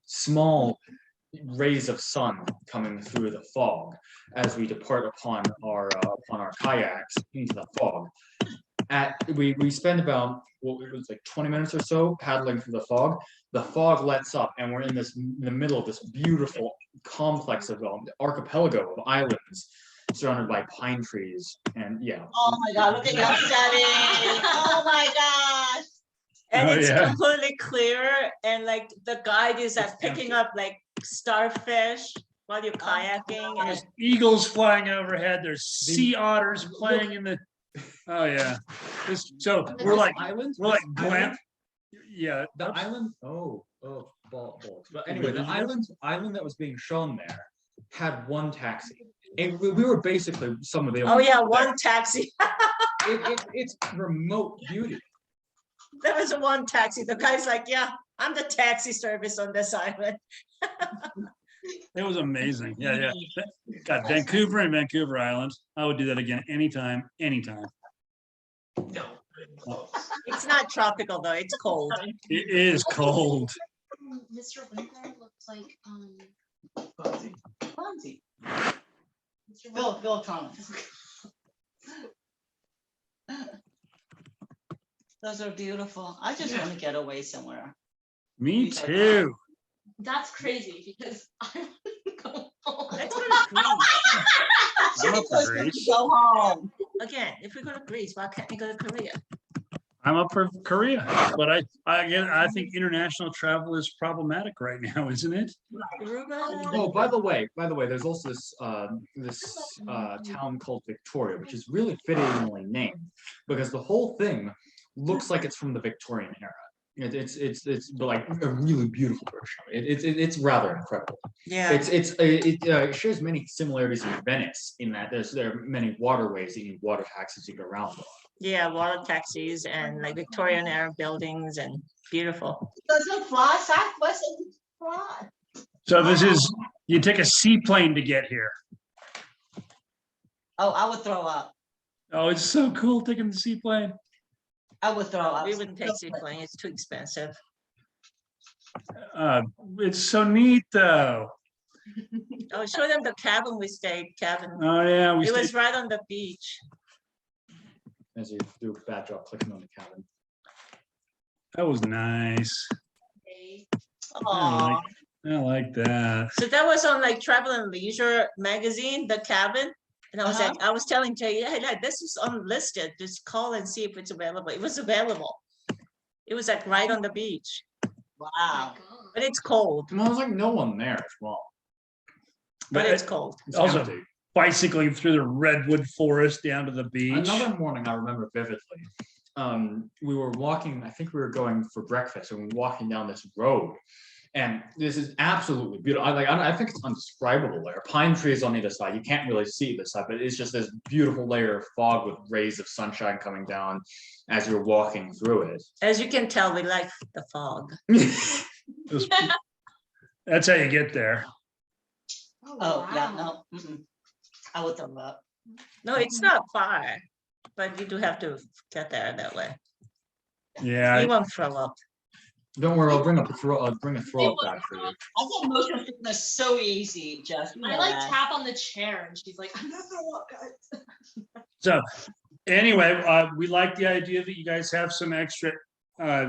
[SPEAKER 3] small rays of sun coming through the fog as we depart upon our kayaks into the fog. We spend about what it was like 20 minutes or so paddling through the fog. The fog lets up, and we're in the middle of this beautiful complex of archipelago of islands surrounded by pine trees, and yeah.
[SPEAKER 7] Oh my God, look at that setting. Oh my gosh.
[SPEAKER 4] And
[SPEAKER 1] Oh,
[SPEAKER 4] it's
[SPEAKER 1] yeah.
[SPEAKER 4] completely clear and like the guide is like picking up like starfish while you're kayaking and
[SPEAKER 1] There's eagles flying overhead. There's sea otters playing in the. Oh yeah. So we're like
[SPEAKER 3] islands.
[SPEAKER 1] glam. Yeah.
[SPEAKER 3] The island. Balls. But anyway, the island that was being shown there had one taxi. And we were basically some of the.
[SPEAKER 4] oh yeah, one taxi.
[SPEAKER 3] It's remote beauty.
[SPEAKER 4] There was one taxi. The guy's like, yeah, I'm the taxi service on this island.
[SPEAKER 1] It was amazing. Yeah. God, Vancouver and Vancouver Island. I would do that again anytime.
[SPEAKER 2] No.
[SPEAKER 4] It's not tropical though, it's cold.
[SPEAKER 1] It is cold.
[SPEAKER 6] Mr. Winkler looks like,
[SPEAKER 2] Fuzzy.
[SPEAKER 7] Fonzie.
[SPEAKER 6] Mr. Winkler.
[SPEAKER 7] Bill Thomas. Those are beautiful. I just want to get away somewhere.
[SPEAKER 1] Me too.
[SPEAKER 6] That's crazy because I want to go home.
[SPEAKER 4] Let's go to Greece.
[SPEAKER 1] I'm up for
[SPEAKER 7] Let's
[SPEAKER 1] Greece.
[SPEAKER 7] go home.
[SPEAKER 4] Again, if we go to Greece, why can't we go to Korea?
[SPEAKER 1] I'm up for Korea, but I think international travel is problematic right now, isn't it?
[SPEAKER 3] Oh, by the way, there's also this town called Victoria, which is really fittingly named because the whole thing looks like it's from the Victorian era. It's like a really beautiful version of it. It's rather incredible.
[SPEAKER 4] Yeah,
[SPEAKER 3] It shares many similarities with Venice in that there are many waterways that you need water taxis to go around.
[SPEAKER 4] yeah, water taxis and like Victorian era buildings and beautiful.
[SPEAKER 7] Doesn't fly, Southwest doesn't fly.
[SPEAKER 1] So this is, you take a seaplane to get here.
[SPEAKER 7] Oh, I would throw up.
[SPEAKER 1] Oh, it's so cool taking the seaplane.
[SPEAKER 7] I would throw up.
[SPEAKER 4] We wouldn't take seaplane, it's too expensive.
[SPEAKER 1] It's so neat though.
[SPEAKER 4] Oh, show them the cabin we stayed, cabin.
[SPEAKER 1] Oh, yeah.
[SPEAKER 4] It was right on the beach.
[SPEAKER 3] As you do a bad job clicking on the cabin.
[SPEAKER 1] That was nice.
[SPEAKER 4] Aw.
[SPEAKER 1] I like that.
[SPEAKER 4] So that was on like Travel and Leisure magazine, the cabin. And I was like, I was telling Jay, yeah, this is unlisted. Just call and see if it's available. It was available. It was like right on the beach,
[SPEAKER 7] Wow.
[SPEAKER 4] but it's cold.
[SPEAKER 3] And I was like, no one there as well.
[SPEAKER 4] But it's cold.
[SPEAKER 3] It's
[SPEAKER 1] Also,
[SPEAKER 3] empty.
[SPEAKER 1] bicycling through the redwood forest down to the beach.
[SPEAKER 3] Another morning I remember vividly. We were walking, I think we were going for breakfast, and we were walking down this road. And this is absolutely beautiful. I think it's undescribable there. Pine trees on either side. You can't really see this side, but it's just this beautiful layer of fog with rays of sunshine coming down as you're walking through it.
[SPEAKER 4] As you can tell, we like the fog.
[SPEAKER 1] That's how you get there.
[SPEAKER 7] Oh, yeah, no. I would throw up.
[SPEAKER 4] No, it's not far, but you do have to get there that way.
[SPEAKER 1] Yeah.
[SPEAKER 4] You won't throw up.
[SPEAKER 3] Don't worry, I'll bring a throw up bag for you.
[SPEAKER 7] I think motion sickness so easy, Jeff. You
[SPEAKER 6] I
[SPEAKER 7] know
[SPEAKER 6] like
[SPEAKER 7] that.
[SPEAKER 6] tap on the chair and she's like, I'm not gonna walk, guys.
[SPEAKER 1] So anyway, we like the idea that you guys have some extra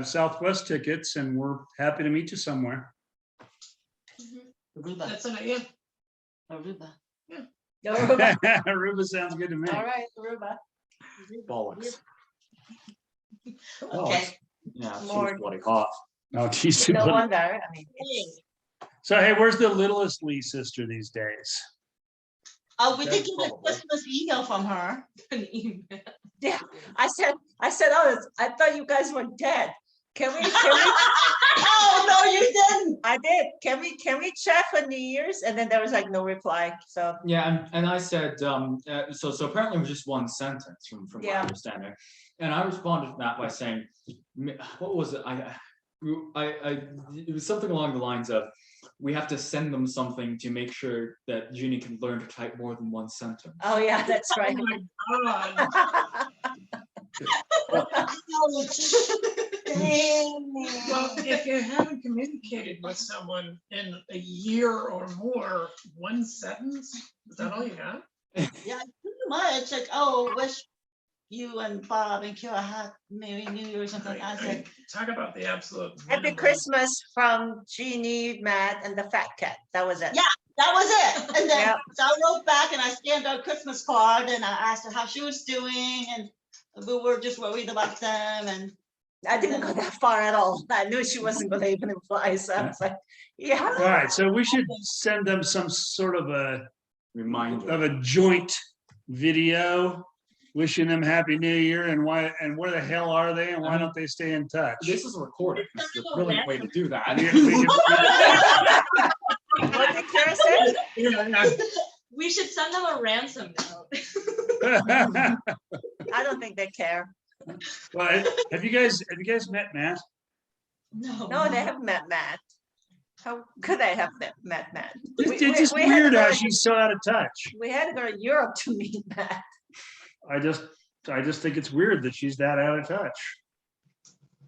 [SPEAKER 1] Southwest tickets, and we're happy to meet you somewhere.
[SPEAKER 7] Aruba.
[SPEAKER 2] That's an idea.
[SPEAKER 7] Aruba.
[SPEAKER 4] Aruba.
[SPEAKER 1] Aruba sounds good to me.
[SPEAKER 4] All right, Aruba.
[SPEAKER 3] Bollocks. Oh,
[SPEAKER 7] Okay.
[SPEAKER 3] it's- yeah, it's
[SPEAKER 4] Lord.
[SPEAKER 3] bloody hot.
[SPEAKER 1] Oh, geez, too
[SPEAKER 4] No
[SPEAKER 1] funny.
[SPEAKER 4] wonder. I mean, it's,
[SPEAKER 1] So hey, where's the littlest Lee sister these days?
[SPEAKER 7] We did get a Christmas email from her.
[SPEAKER 6] An email.
[SPEAKER 4] yeah. I said, oh, I thought you guys were dead. Can we?
[SPEAKER 7] Oh, no, you didn't.
[SPEAKER 4] I did. Can we check for New Year's? And then there was like no reply. So
[SPEAKER 3] Yeah, and I said, so apparently it was just one sentence from my
[SPEAKER 4] Yeah.
[SPEAKER 3] understanding. And I responded to that by saying, what was it? It was something along the lines of, we have to send them something to make sure that Jeannie can learn to type more than one sentence.
[SPEAKER 4] oh yeah, that's right.
[SPEAKER 2] Well, if you haven't communicated with someone in a year or more, one sentence, is that all you got?
[SPEAKER 7] Yeah, pretty much. Like, oh, wish you and Bob and Kira had Merry New Year or something. I said,
[SPEAKER 2] Talk about the absolute.
[SPEAKER 4] Happy
[SPEAKER 2] minimum.
[SPEAKER 4] Christmas from Jeannie, Matt, and the fat cat. That was it.
[SPEAKER 7] Yeah. that was it. And then,
[SPEAKER 4] Yeah.
[SPEAKER 7] so I wrote back and I scanned our Christmas card and I asked her how she was doing, and we were just worried about them. And
[SPEAKER 4] I didn't go that far at all. I knew she wasn't going to even reply. So I was like, yeah.
[SPEAKER 1] All right, so we should send them some sort of a
[SPEAKER 3] Reminder.
[SPEAKER 1] joint video wishing them Happy New Year, and why, and where the hell are they, and why don't they stay in touch?
[SPEAKER 3] This is recorded. It's a brilliant way to do that.
[SPEAKER 4] What did Kara say?
[SPEAKER 6] We should send them a ransom note.
[SPEAKER 4] I don't think they care.
[SPEAKER 1] Well, have you guys met Matt?
[SPEAKER 4] No, they haven't met Matt. How could they have met Matt?
[SPEAKER 1] It's just
[SPEAKER 4] we had to
[SPEAKER 1] weird
[SPEAKER 4] go
[SPEAKER 1] how
[SPEAKER 4] to-
[SPEAKER 1] she's so out of touch.
[SPEAKER 4] We had to go to Europe to meet Matt.
[SPEAKER 1] I just think it's weird that she's that out of touch.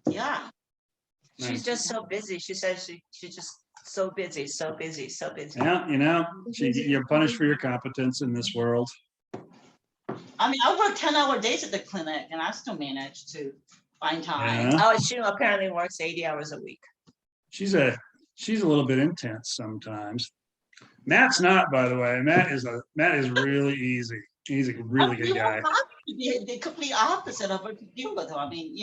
[SPEAKER 7] yeah,
[SPEAKER 4] She's just so busy. She says she's just so busy.
[SPEAKER 1] Yeah, you're punished for your competence in this world.
[SPEAKER 7] I mean, I work 10-hour days at the clinic and I still manage to find time.
[SPEAKER 1] Yeah.
[SPEAKER 4] Oh, she apparently works 80 hours a week.
[SPEAKER 1] She's a little bit intense sometimes. Matt's not, by the way. Matt is really easy. He's a really good
[SPEAKER 7] You
[SPEAKER 1] guy.
[SPEAKER 7] don't have to be the complete opposite of what you go through. I mean,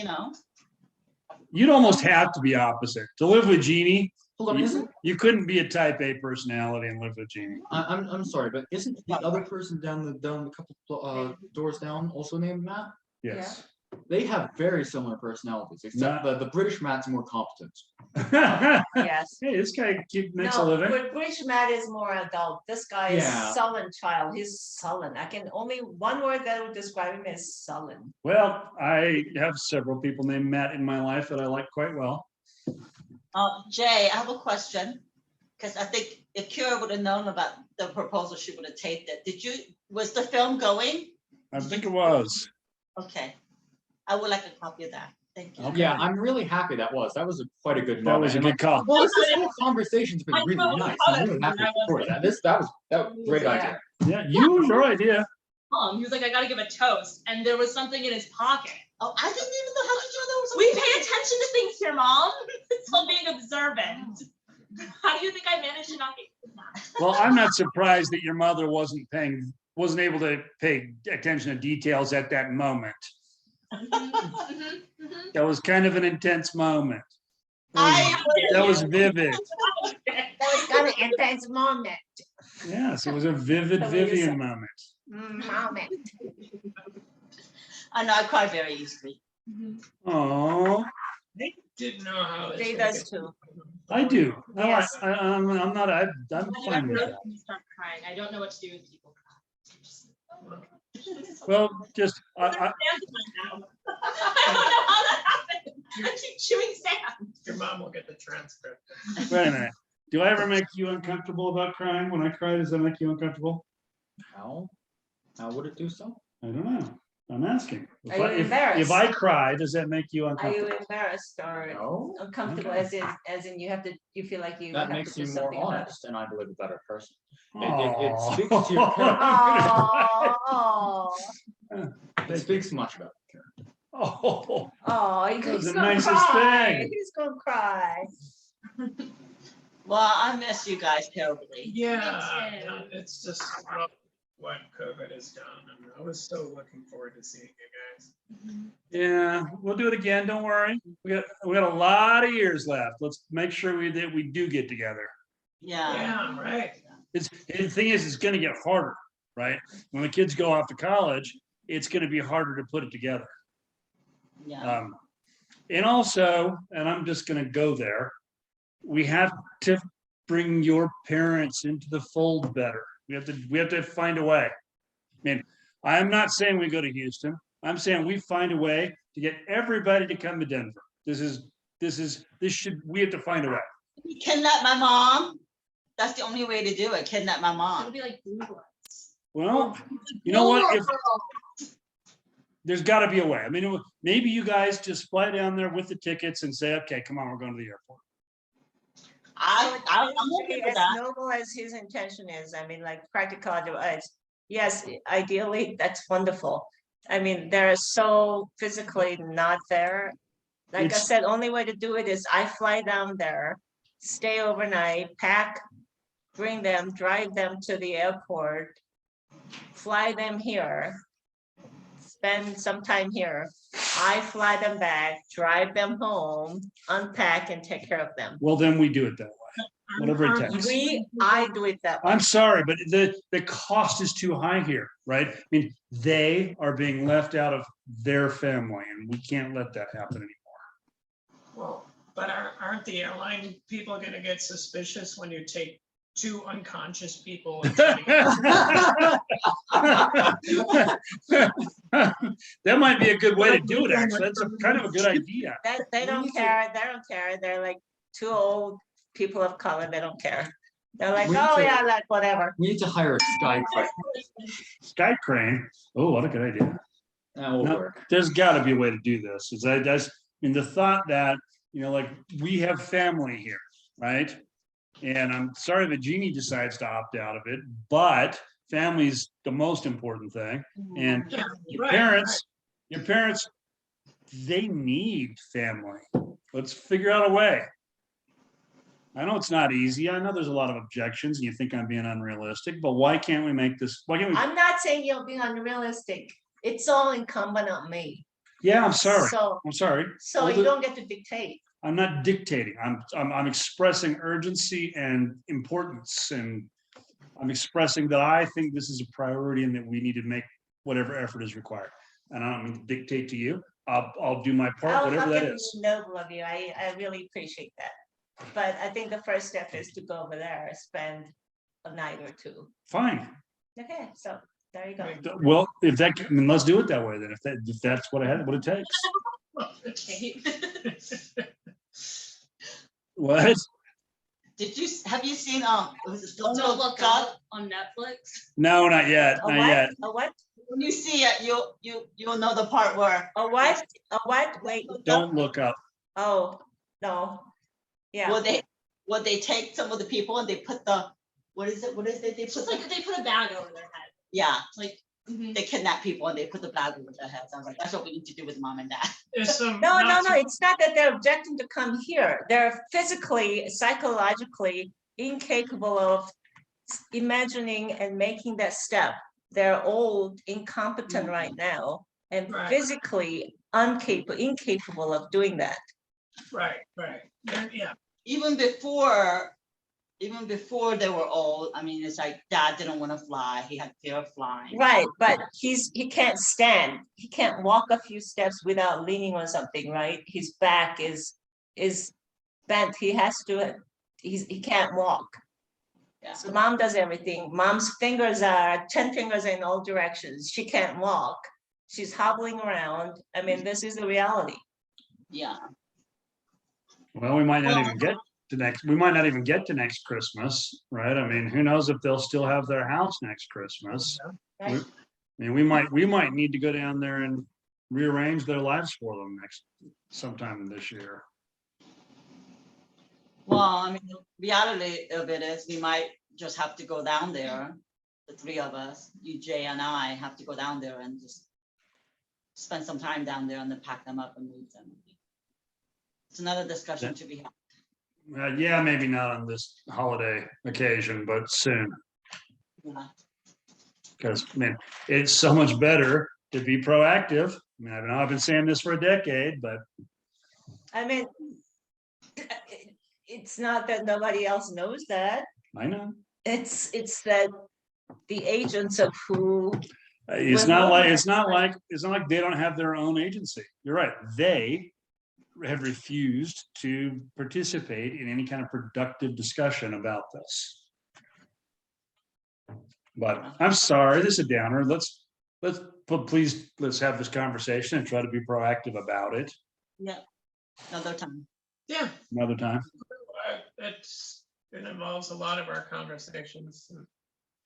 [SPEAKER 1] You'd almost have to be opposite. To live with Jeannie,
[SPEAKER 3] Hold on, isn't,
[SPEAKER 1] you couldn't be a type A personality and live with Jeannie.
[SPEAKER 3] I'm sorry, but isn't the other person down the couple doors down also named Matt?
[SPEAKER 1] Yes.
[SPEAKER 3] They have very similar personalities, except the British Matt's more competent.
[SPEAKER 1] Hey,
[SPEAKER 4] Yes.
[SPEAKER 1] this guy makes a
[SPEAKER 8] No,
[SPEAKER 1] living.
[SPEAKER 8] but British Matt is more adult. This guy is
[SPEAKER 3] Yeah.
[SPEAKER 8] sullen child. He's sullen. I can only one word that would describe him is sullen.
[SPEAKER 1] Well, I have several people named Matt in my life that I like quite well.
[SPEAKER 7] Jay, I have a question. Because I think if Kira would have known about the proposal, she would have taped it. Was the film going?
[SPEAKER 1] I think it was.
[SPEAKER 7] Okay. I would like a copy of that. Thank you.
[SPEAKER 1] Okay.
[SPEAKER 3] Yeah, I'm really happy that was quite a good
[SPEAKER 1] That
[SPEAKER 3] moment.
[SPEAKER 1] was a
[SPEAKER 3] And,
[SPEAKER 1] good call.
[SPEAKER 3] well, this whole conversation's been really nice. I'm really happy for that. That was a great idea.
[SPEAKER 1] Yeah, your idea.
[SPEAKER 6] He was like, I gotta give a toast, and there was something in his pocket.
[SPEAKER 7] Oh, I didn't even know how to do that.
[SPEAKER 6] We pay attention to things here, Mom. It's called being observant. How do you think I managed to not get kidnapped?
[SPEAKER 1] Well, I'm not surprised that your mother wasn't able to pay attention to details at that moment. That was kind of an intense moment. That was vivid.
[SPEAKER 8] That was kind of intense moment.
[SPEAKER 1] Yes, it was a vivid
[SPEAKER 8] The way you
[SPEAKER 1] Vivian
[SPEAKER 8] said-
[SPEAKER 1] moment.
[SPEAKER 8] Moment.
[SPEAKER 7] I know, I cry very easily.
[SPEAKER 1] Oh,
[SPEAKER 2] Didn't know how. it's
[SPEAKER 8] Jay
[SPEAKER 2] gonna
[SPEAKER 8] does
[SPEAKER 2] get-
[SPEAKER 8] too.
[SPEAKER 1] I do. No,
[SPEAKER 8] Yes.
[SPEAKER 1] I'm not. I'm fine with that.
[SPEAKER 6] Start crying. I don't know what to do when people cry.
[SPEAKER 1] Well, just
[SPEAKER 6] I don't know how that happened. I keep chewing sand.
[SPEAKER 2] Your mom will get the transcript.
[SPEAKER 1] wait a minute. Do I ever make you uncomfortable about crying? When I cry, does that make you uncomfortable?
[SPEAKER 3] How would it do so?
[SPEAKER 1] I don't know. I'm asking.
[SPEAKER 8] Are you embarrassed?
[SPEAKER 1] If I cry, does that make you
[SPEAKER 8] Are you
[SPEAKER 1] uncomfortable?
[SPEAKER 8] embarrassed or
[SPEAKER 3] No,
[SPEAKER 8] uncomfortable
[SPEAKER 1] Okay.
[SPEAKER 8] as in you feel like you
[SPEAKER 3] that
[SPEAKER 8] have
[SPEAKER 3] makes
[SPEAKER 8] to
[SPEAKER 3] you
[SPEAKER 8] do
[SPEAKER 3] more
[SPEAKER 8] something about it?
[SPEAKER 3] honest, and I believe a better person. It
[SPEAKER 1] Aw.
[SPEAKER 3] speaks to your character.
[SPEAKER 8] Oh,
[SPEAKER 3] It speaks much about character.
[SPEAKER 1] Oh,
[SPEAKER 8] oh,
[SPEAKER 1] That was
[SPEAKER 8] he's
[SPEAKER 1] the
[SPEAKER 8] gonna
[SPEAKER 1] nicest
[SPEAKER 8] cry.
[SPEAKER 1] thing.
[SPEAKER 8] He's gonna cry.
[SPEAKER 7] Well, I miss you guys terribly.
[SPEAKER 2] Yeah,
[SPEAKER 6] Me too.
[SPEAKER 2] it's just rough what COVID has done, and I was so looking forward to seeing you guys.
[SPEAKER 1] yeah, we'll do it again. Don't worry. We got a lot of years left. Let's make sure that we do get together.
[SPEAKER 7] Yeah.
[SPEAKER 2] Yeah, right.
[SPEAKER 1] The thing is, it's going to get harder, right? When the kids go off to college, it's going to be harder to put it together.
[SPEAKER 7] Yeah.
[SPEAKER 1] And also, and I'm just going to go there, we have to bring your parents into the fold better. We have to find a way. I mean, I'm not saying we go to Houston. I'm saying we find a way to get everybody to come to Denver. We have to find a way.
[SPEAKER 7] Kidnap my mom. That's the only way to do it. Kidnap my
[SPEAKER 6] It'll
[SPEAKER 7] mom.
[SPEAKER 6] be like Blue Bloods.
[SPEAKER 1] Well, you know what? If there's got to be a way. I mean, maybe you guys just fly down there with the tickets and say, okay, come on, we're going to the airport.
[SPEAKER 7] I'm okay with
[SPEAKER 4] As
[SPEAKER 7] that.
[SPEAKER 4] noble as his intention is, I mean, like practicality wise, yes, ideally, that's wonderful. I mean, they're so physically not there. Like I
[SPEAKER 1] It's-
[SPEAKER 4] said, only way to do it is I fly down there, stay overnight, pack, bring them, drive them to the airport, fly them here, spend some time here. I fly them back, drive them home, unpack and take care of them.
[SPEAKER 1] Well, then we do it that way, whatever it takes.
[SPEAKER 4] I do it that way.
[SPEAKER 1] I'm sorry, but the cost is too high here, right? I mean, they are being left out of their family and we can't let that happen anymore.
[SPEAKER 2] Well, but aren't the airline people gonna get suspicious when you take two unconscious people? And try to
[SPEAKER 1] That might be a good way to do it, actually. That's kind of a good idea.
[SPEAKER 4] That they don't care, they don't care. They're like two old people of color, they don't care. They're like,
[SPEAKER 3] We
[SPEAKER 4] oh
[SPEAKER 3] need to-
[SPEAKER 4] yeah, like whatever.
[SPEAKER 3] We need to hire a sky crane.
[SPEAKER 1] Sky crane. Oh, what a good idea.
[SPEAKER 3] That will
[SPEAKER 1] No,
[SPEAKER 3] work.
[SPEAKER 1] there's got to be a way to do this. The thought that, like we have family here, right? And I'm sorry that Jeannie decides to opt out of it, but family's the most important thing. And
[SPEAKER 2] Yeah,
[SPEAKER 1] your
[SPEAKER 2] right,
[SPEAKER 1] parents, they need family. Let's figure out a way. I know it's not easy. I know there's a lot of objections and you think I'm being unrealistic, but why can't we make this, why can't we?
[SPEAKER 4] I'm not saying you're being unrealistic. It's all incumbent on me.
[SPEAKER 1] Yeah, I'm sorry.
[SPEAKER 4] So,
[SPEAKER 1] I'm sorry.
[SPEAKER 4] so
[SPEAKER 1] Well,
[SPEAKER 4] you don't get to dictate.
[SPEAKER 1] I'm not dictating. I'm expressing urgency and importance, and I'm expressing that I think this is a priority and that we need to make whatever effort is required. And I don't mean to dictate to you. I'll do my part,
[SPEAKER 4] How
[SPEAKER 1] whatever that
[SPEAKER 4] fucking
[SPEAKER 1] is.
[SPEAKER 4] noble of you. I really appreciate that. But I think the first step is to go over there, spend a night or two.
[SPEAKER 1] Fine.
[SPEAKER 4] Okay, so there you go.
[SPEAKER 1] Well, if that, I mean, let's do it that way then. If that's what it takes. What?
[SPEAKER 7] Have you seen, was it
[SPEAKER 6] Don't Look Up on Netflix.
[SPEAKER 1] No, not yet.
[SPEAKER 4] A
[SPEAKER 1] Not
[SPEAKER 4] what?
[SPEAKER 1] yet.
[SPEAKER 4] A what?
[SPEAKER 7] When you see it, you'll know the part where.
[SPEAKER 4] A what? A what? Wait.
[SPEAKER 1] Don't look up.
[SPEAKER 4] Oh, no. Yeah.
[SPEAKER 7] Will they take some of the people and they put the, what is it, they
[SPEAKER 6] It's
[SPEAKER 7] put
[SPEAKER 6] just like they put a bag over their head.
[SPEAKER 7] yeah,
[SPEAKER 6] Like,
[SPEAKER 7] they kidnap people and they put the bag over their heads. I was like, that's what we need to do with mom and dad.
[SPEAKER 2] There's some.
[SPEAKER 4] No,
[SPEAKER 2] not so-
[SPEAKER 4] it's not that they're objecting to come here. They're physically, psychologically incapable of imagining and making that step. They're old, incompetent right now, and
[SPEAKER 2] Right.
[SPEAKER 4] physically incapable of doing that.
[SPEAKER 2] Right. Yeah.
[SPEAKER 7] Even before they were old, I mean, it's like dad didn't want to fly. He had fear of flying.
[SPEAKER 4] Right, but he can't stand. He can't walk a few steps without leaning on something, right? His back is bent. He has to, he can't walk.
[SPEAKER 7] Yeah.
[SPEAKER 4] So mom does everything. Mom's fingers are 10 fingers in all directions. She can't walk. She's hobbling around. I mean, this is the reality.
[SPEAKER 7] Yeah.
[SPEAKER 1] Well, we might not even get to next Christmas, right? I mean, who knows if they'll still have their house next Christmas?
[SPEAKER 4] Right.
[SPEAKER 1] I mean, we might need to go down there and rearrange their lives for them sometime this year.
[SPEAKER 7] Well, I mean, the reality of it is we might just have to go down there. The three of us, you, Jay, and I have to go down there and just spend some time down there and then pack them up and move them. It's another discussion to be had.
[SPEAKER 1] Yeah, maybe not on this holiday occasion, but soon.
[SPEAKER 7] Yeah.
[SPEAKER 1] Because, man, it's so much better to be proactive. I mean, I know I've been saying this for a decade, but
[SPEAKER 4] I mean, it's not that nobody else knows that.
[SPEAKER 1] I know.
[SPEAKER 4] It's that the agents of who.
[SPEAKER 1] It's not like they don't have their own agency. You're right. They have refused to participate in any kind of productive discussion about this. But I'm sorry, this is a downer. Please, let's have this conversation and try to be proactive about it
[SPEAKER 7] Yeah, another time.
[SPEAKER 2] Yeah.
[SPEAKER 1] another time.
[SPEAKER 2] It involves a lot of our conversations. And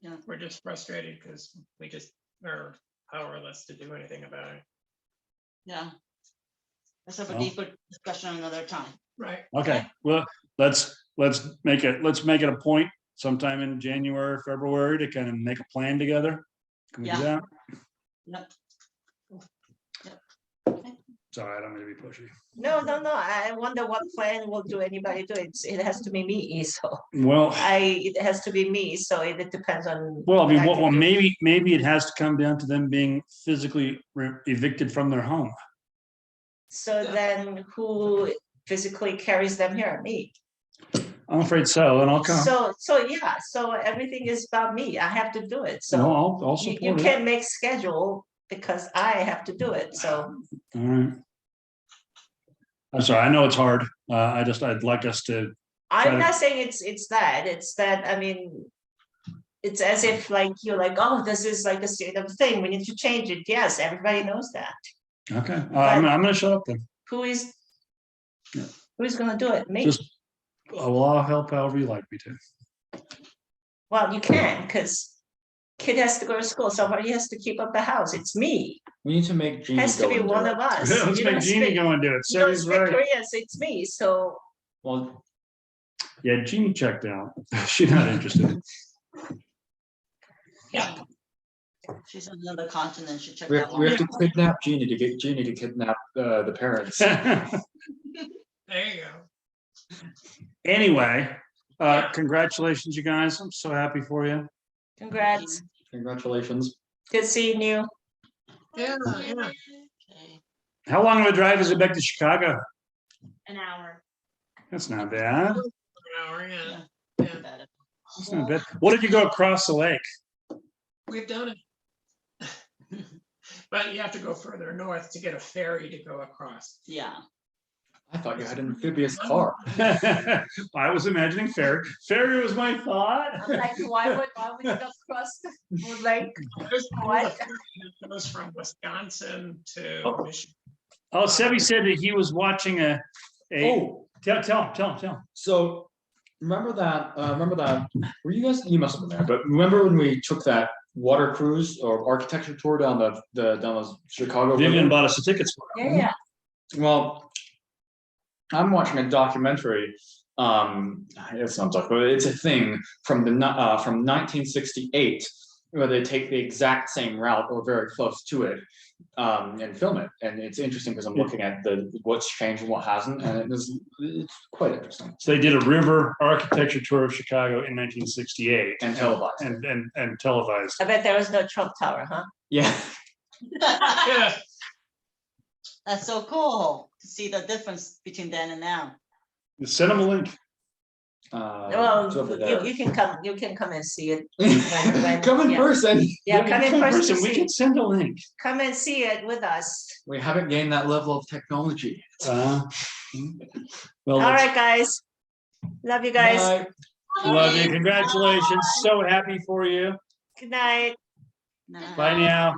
[SPEAKER 7] Yeah.
[SPEAKER 2] we're just frustrated because we just are powerless to do anything about it.
[SPEAKER 7] Yeah. Let's have a
[SPEAKER 1] Well.
[SPEAKER 7] deeper discussion another time.
[SPEAKER 2] Right.
[SPEAKER 1] Okay, well, let's make it a point sometime in January, February to kind of make a plan together. Can we do
[SPEAKER 7] Yeah.
[SPEAKER 1] that?
[SPEAKER 7] Yep.
[SPEAKER 1] Sorry, I don't mean to be pushy.
[SPEAKER 4] No. I wonder what plan will do anybody do it. It has to be me, so
[SPEAKER 1] Well,
[SPEAKER 4] it has to be me, so it depends on.
[SPEAKER 1] well, I mean,
[SPEAKER 4] what can do.
[SPEAKER 1] maybe it has to come down to them being physically evicted from their home.
[SPEAKER 4] So then who physically carries them here? Me.
[SPEAKER 1] I'm afraid so, and I'll come.
[SPEAKER 4] So everything is about me. I have to do it.
[SPEAKER 1] No,
[SPEAKER 4] So
[SPEAKER 1] I'll
[SPEAKER 4] you
[SPEAKER 1] support it.
[SPEAKER 4] can't make schedule because I have to do it. So
[SPEAKER 1] All right. I'm sorry, I know it's hard. I'd like us to,
[SPEAKER 4] I'm
[SPEAKER 1] Right.
[SPEAKER 4] not saying it's that. It's that, I mean, it's as if like you're like, oh, this is like a state of thing. We need to change it. Yes, everybody knows that.
[SPEAKER 1] okay, I'm gonna shut up then.
[SPEAKER 4] Who is
[SPEAKER 1] Yeah.
[SPEAKER 4] who's gonna do it? Me.
[SPEAKER 1] Just, well, I'll help however you like me to.
[SPEAKER 4] Well, you can, because kid has to go to school. Somebody has to keep up the house. It's me.
[SPEAKER 3] We need to make Jeannie
[SPEAKER 4] Has to
[SPEAKER 3] go
[SPEAKER 4] be
[SPEAKER 3] and do
[SPEAKER 4] one
[SPEAKER 3] it.
[SPEAKER 4] of us.
[SPEAKER 1] Let's
[SPEAKER 4] You
[SPEAKER 1] make
[SPEAKER 4] don't
[SPEAKER 1] Jeannie
[SPEAKER 4] speak-
[SPEAKER 1] go and do it.
[SPEAKER 4] you don't
[SPEAKER 1] Sarah's
[SPEAKER 4] speak
[SPEAKER 1] right.
[SPEAKER 4] Korean, so it's me. So
[SPEAKER 3] Well,
[SPEAKER 1] Yeah, Jeannie checked out. She's not interested.
[SPEAKER 2] Yeah.
[SPEAKER 7] She's on another continent. She checked
[SPEAKER 3] we
[SPEAKER 7] that
[SPEAKER 3] have, we
[SPEAKER 7] one.
[SPEAKER 3] have to kidnap Jeannie to get Jeannie to kidnap the parents.
[SPEAKER 2] There you go.
[SPEAKER 1] Anyway, congratulations, you guys. I'm so happy for you.
[SPEAKER 4] Congrats.
[SPEAKER 3] Congratulations.
[SPEAKER 4] Good seeing you.
[SPEAKER 2] Yeah, yeah.
[SPEAKER 7] Okay.
[SPEAKER 1] How long of a drive is it back to Chicago?
[SPEAKER 6] An hour.
[SPEAKER 1] That's not bad.
[SPEAKER 2] An hour, yeah.
[SPEAKER 7] Yeah.
[SPEAKER 2] Yeah.
[SPEAKER 7] Better.
[SPEAKER 1] That's not bad. What did you go across the lake?
[SPEAKER 2] We've done it. But you have to go further north to get a ferry to go across.
[SPEAKER 7] Yeah.
[SPEAKER 3] I thought you had an amphibious car.
[SPEAKER 1] I was imagining ferry. Ferry was my thought.
[SPEAKER 8] I'm like, why would you go across the lake?
[SPEAKER 2] There's
[SPEAKER 8] What?
[SPEAKER 2] a ferry that goes from Wisconsin to
[SPEAKER 1] Oh.
[SPEAKER 2] Michigan.
[SPEAKER 1] Oh, Sebi said that he was watching a.
[SPEAKER 3] Oh,
[SPEAKER 1] Tell him.
[SPEAKER 3] so remember that, were you guys, you must have been there, but remember when we took that water cruise or architecture tour down the Chicago
[SPEAKER 1] Vivian
[SPEAKER 3] River?
[SPEAKER 1] bought us the tickets for it.
[SPEAKER 8] Yeah,
[SPEAKER 3] Well, I'm watching a documentary. It's not a documentary, it's a thing from 1968 where they take the exact same route or very close to it and film it. And it's interesting because I'm looking at what's changed and what hasn't, and it's quite interesting
[SPEAKER 1] So they did a river architecture tour of Chicago in 1968
[SPEAKER 3] and televised.
[SPEAKER 1] and televised.
[SPEAKER 4] I bet there was no Trump Tower, huh?
[SPEAKER 3] Yeah.
[SPEAKER 2] Yeah,
[SPEAKER 7] That's so cool to see the difference between then and now.
[SPEAKER 1] Send them a link.
[SPEAKER 3] It's over
[SPEAKER 4] Well,
[SPEAKER 3] there.
[SPEAKER 4] you can come and see it.
[SPEAKER 3] Come in
[SPEAKER 4] yeah.
[SPEAKER 3] person.
[SPEAKER 4] Yeah, come in person.
[SPEAKER 1] We
[SPEAKER 4] See
[SPEAKER 1] can
[SPEAKER 4] it.
[SPEAKER 1] send a link.
[SPEAKER 4] Come and see it with us.
[SPEAKER 3] We haven't gained that level of technology.
[SPEAKER 1] Well,
[SPEAKER 4] All right, guys. Love you guys.
[SPEAKER 3] Bye.
[SPEAKER 1] love you. Congratulations. So happy for you.
[SPEAKER 4] Good night.
[SPEAKER 7] Nah.
[SPEAKER 1] Bye now.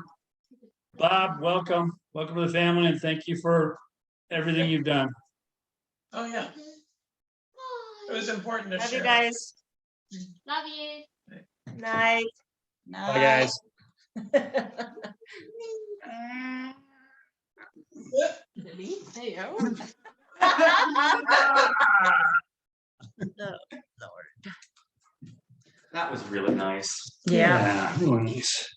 [SPEAKER 1] Bob, welcome. Welcome to the family and thank you for everything you've done.
[SPEAKER 2] oh, yeah. It was important to
[SPEAKER 4] Love you
[SPEAKER 2] share.
[SPEAKER 4] guys.
[SPEAKER 6] Love you.
[SPEAKER 4] Night.
[SPEAKER 1] Bye, guys.
[SPEAKER 6] Hey,
[SPEAKER 3] That was really nice.
[SPEAKER 4] Yeah.
[SPEAKER 1] Really nice.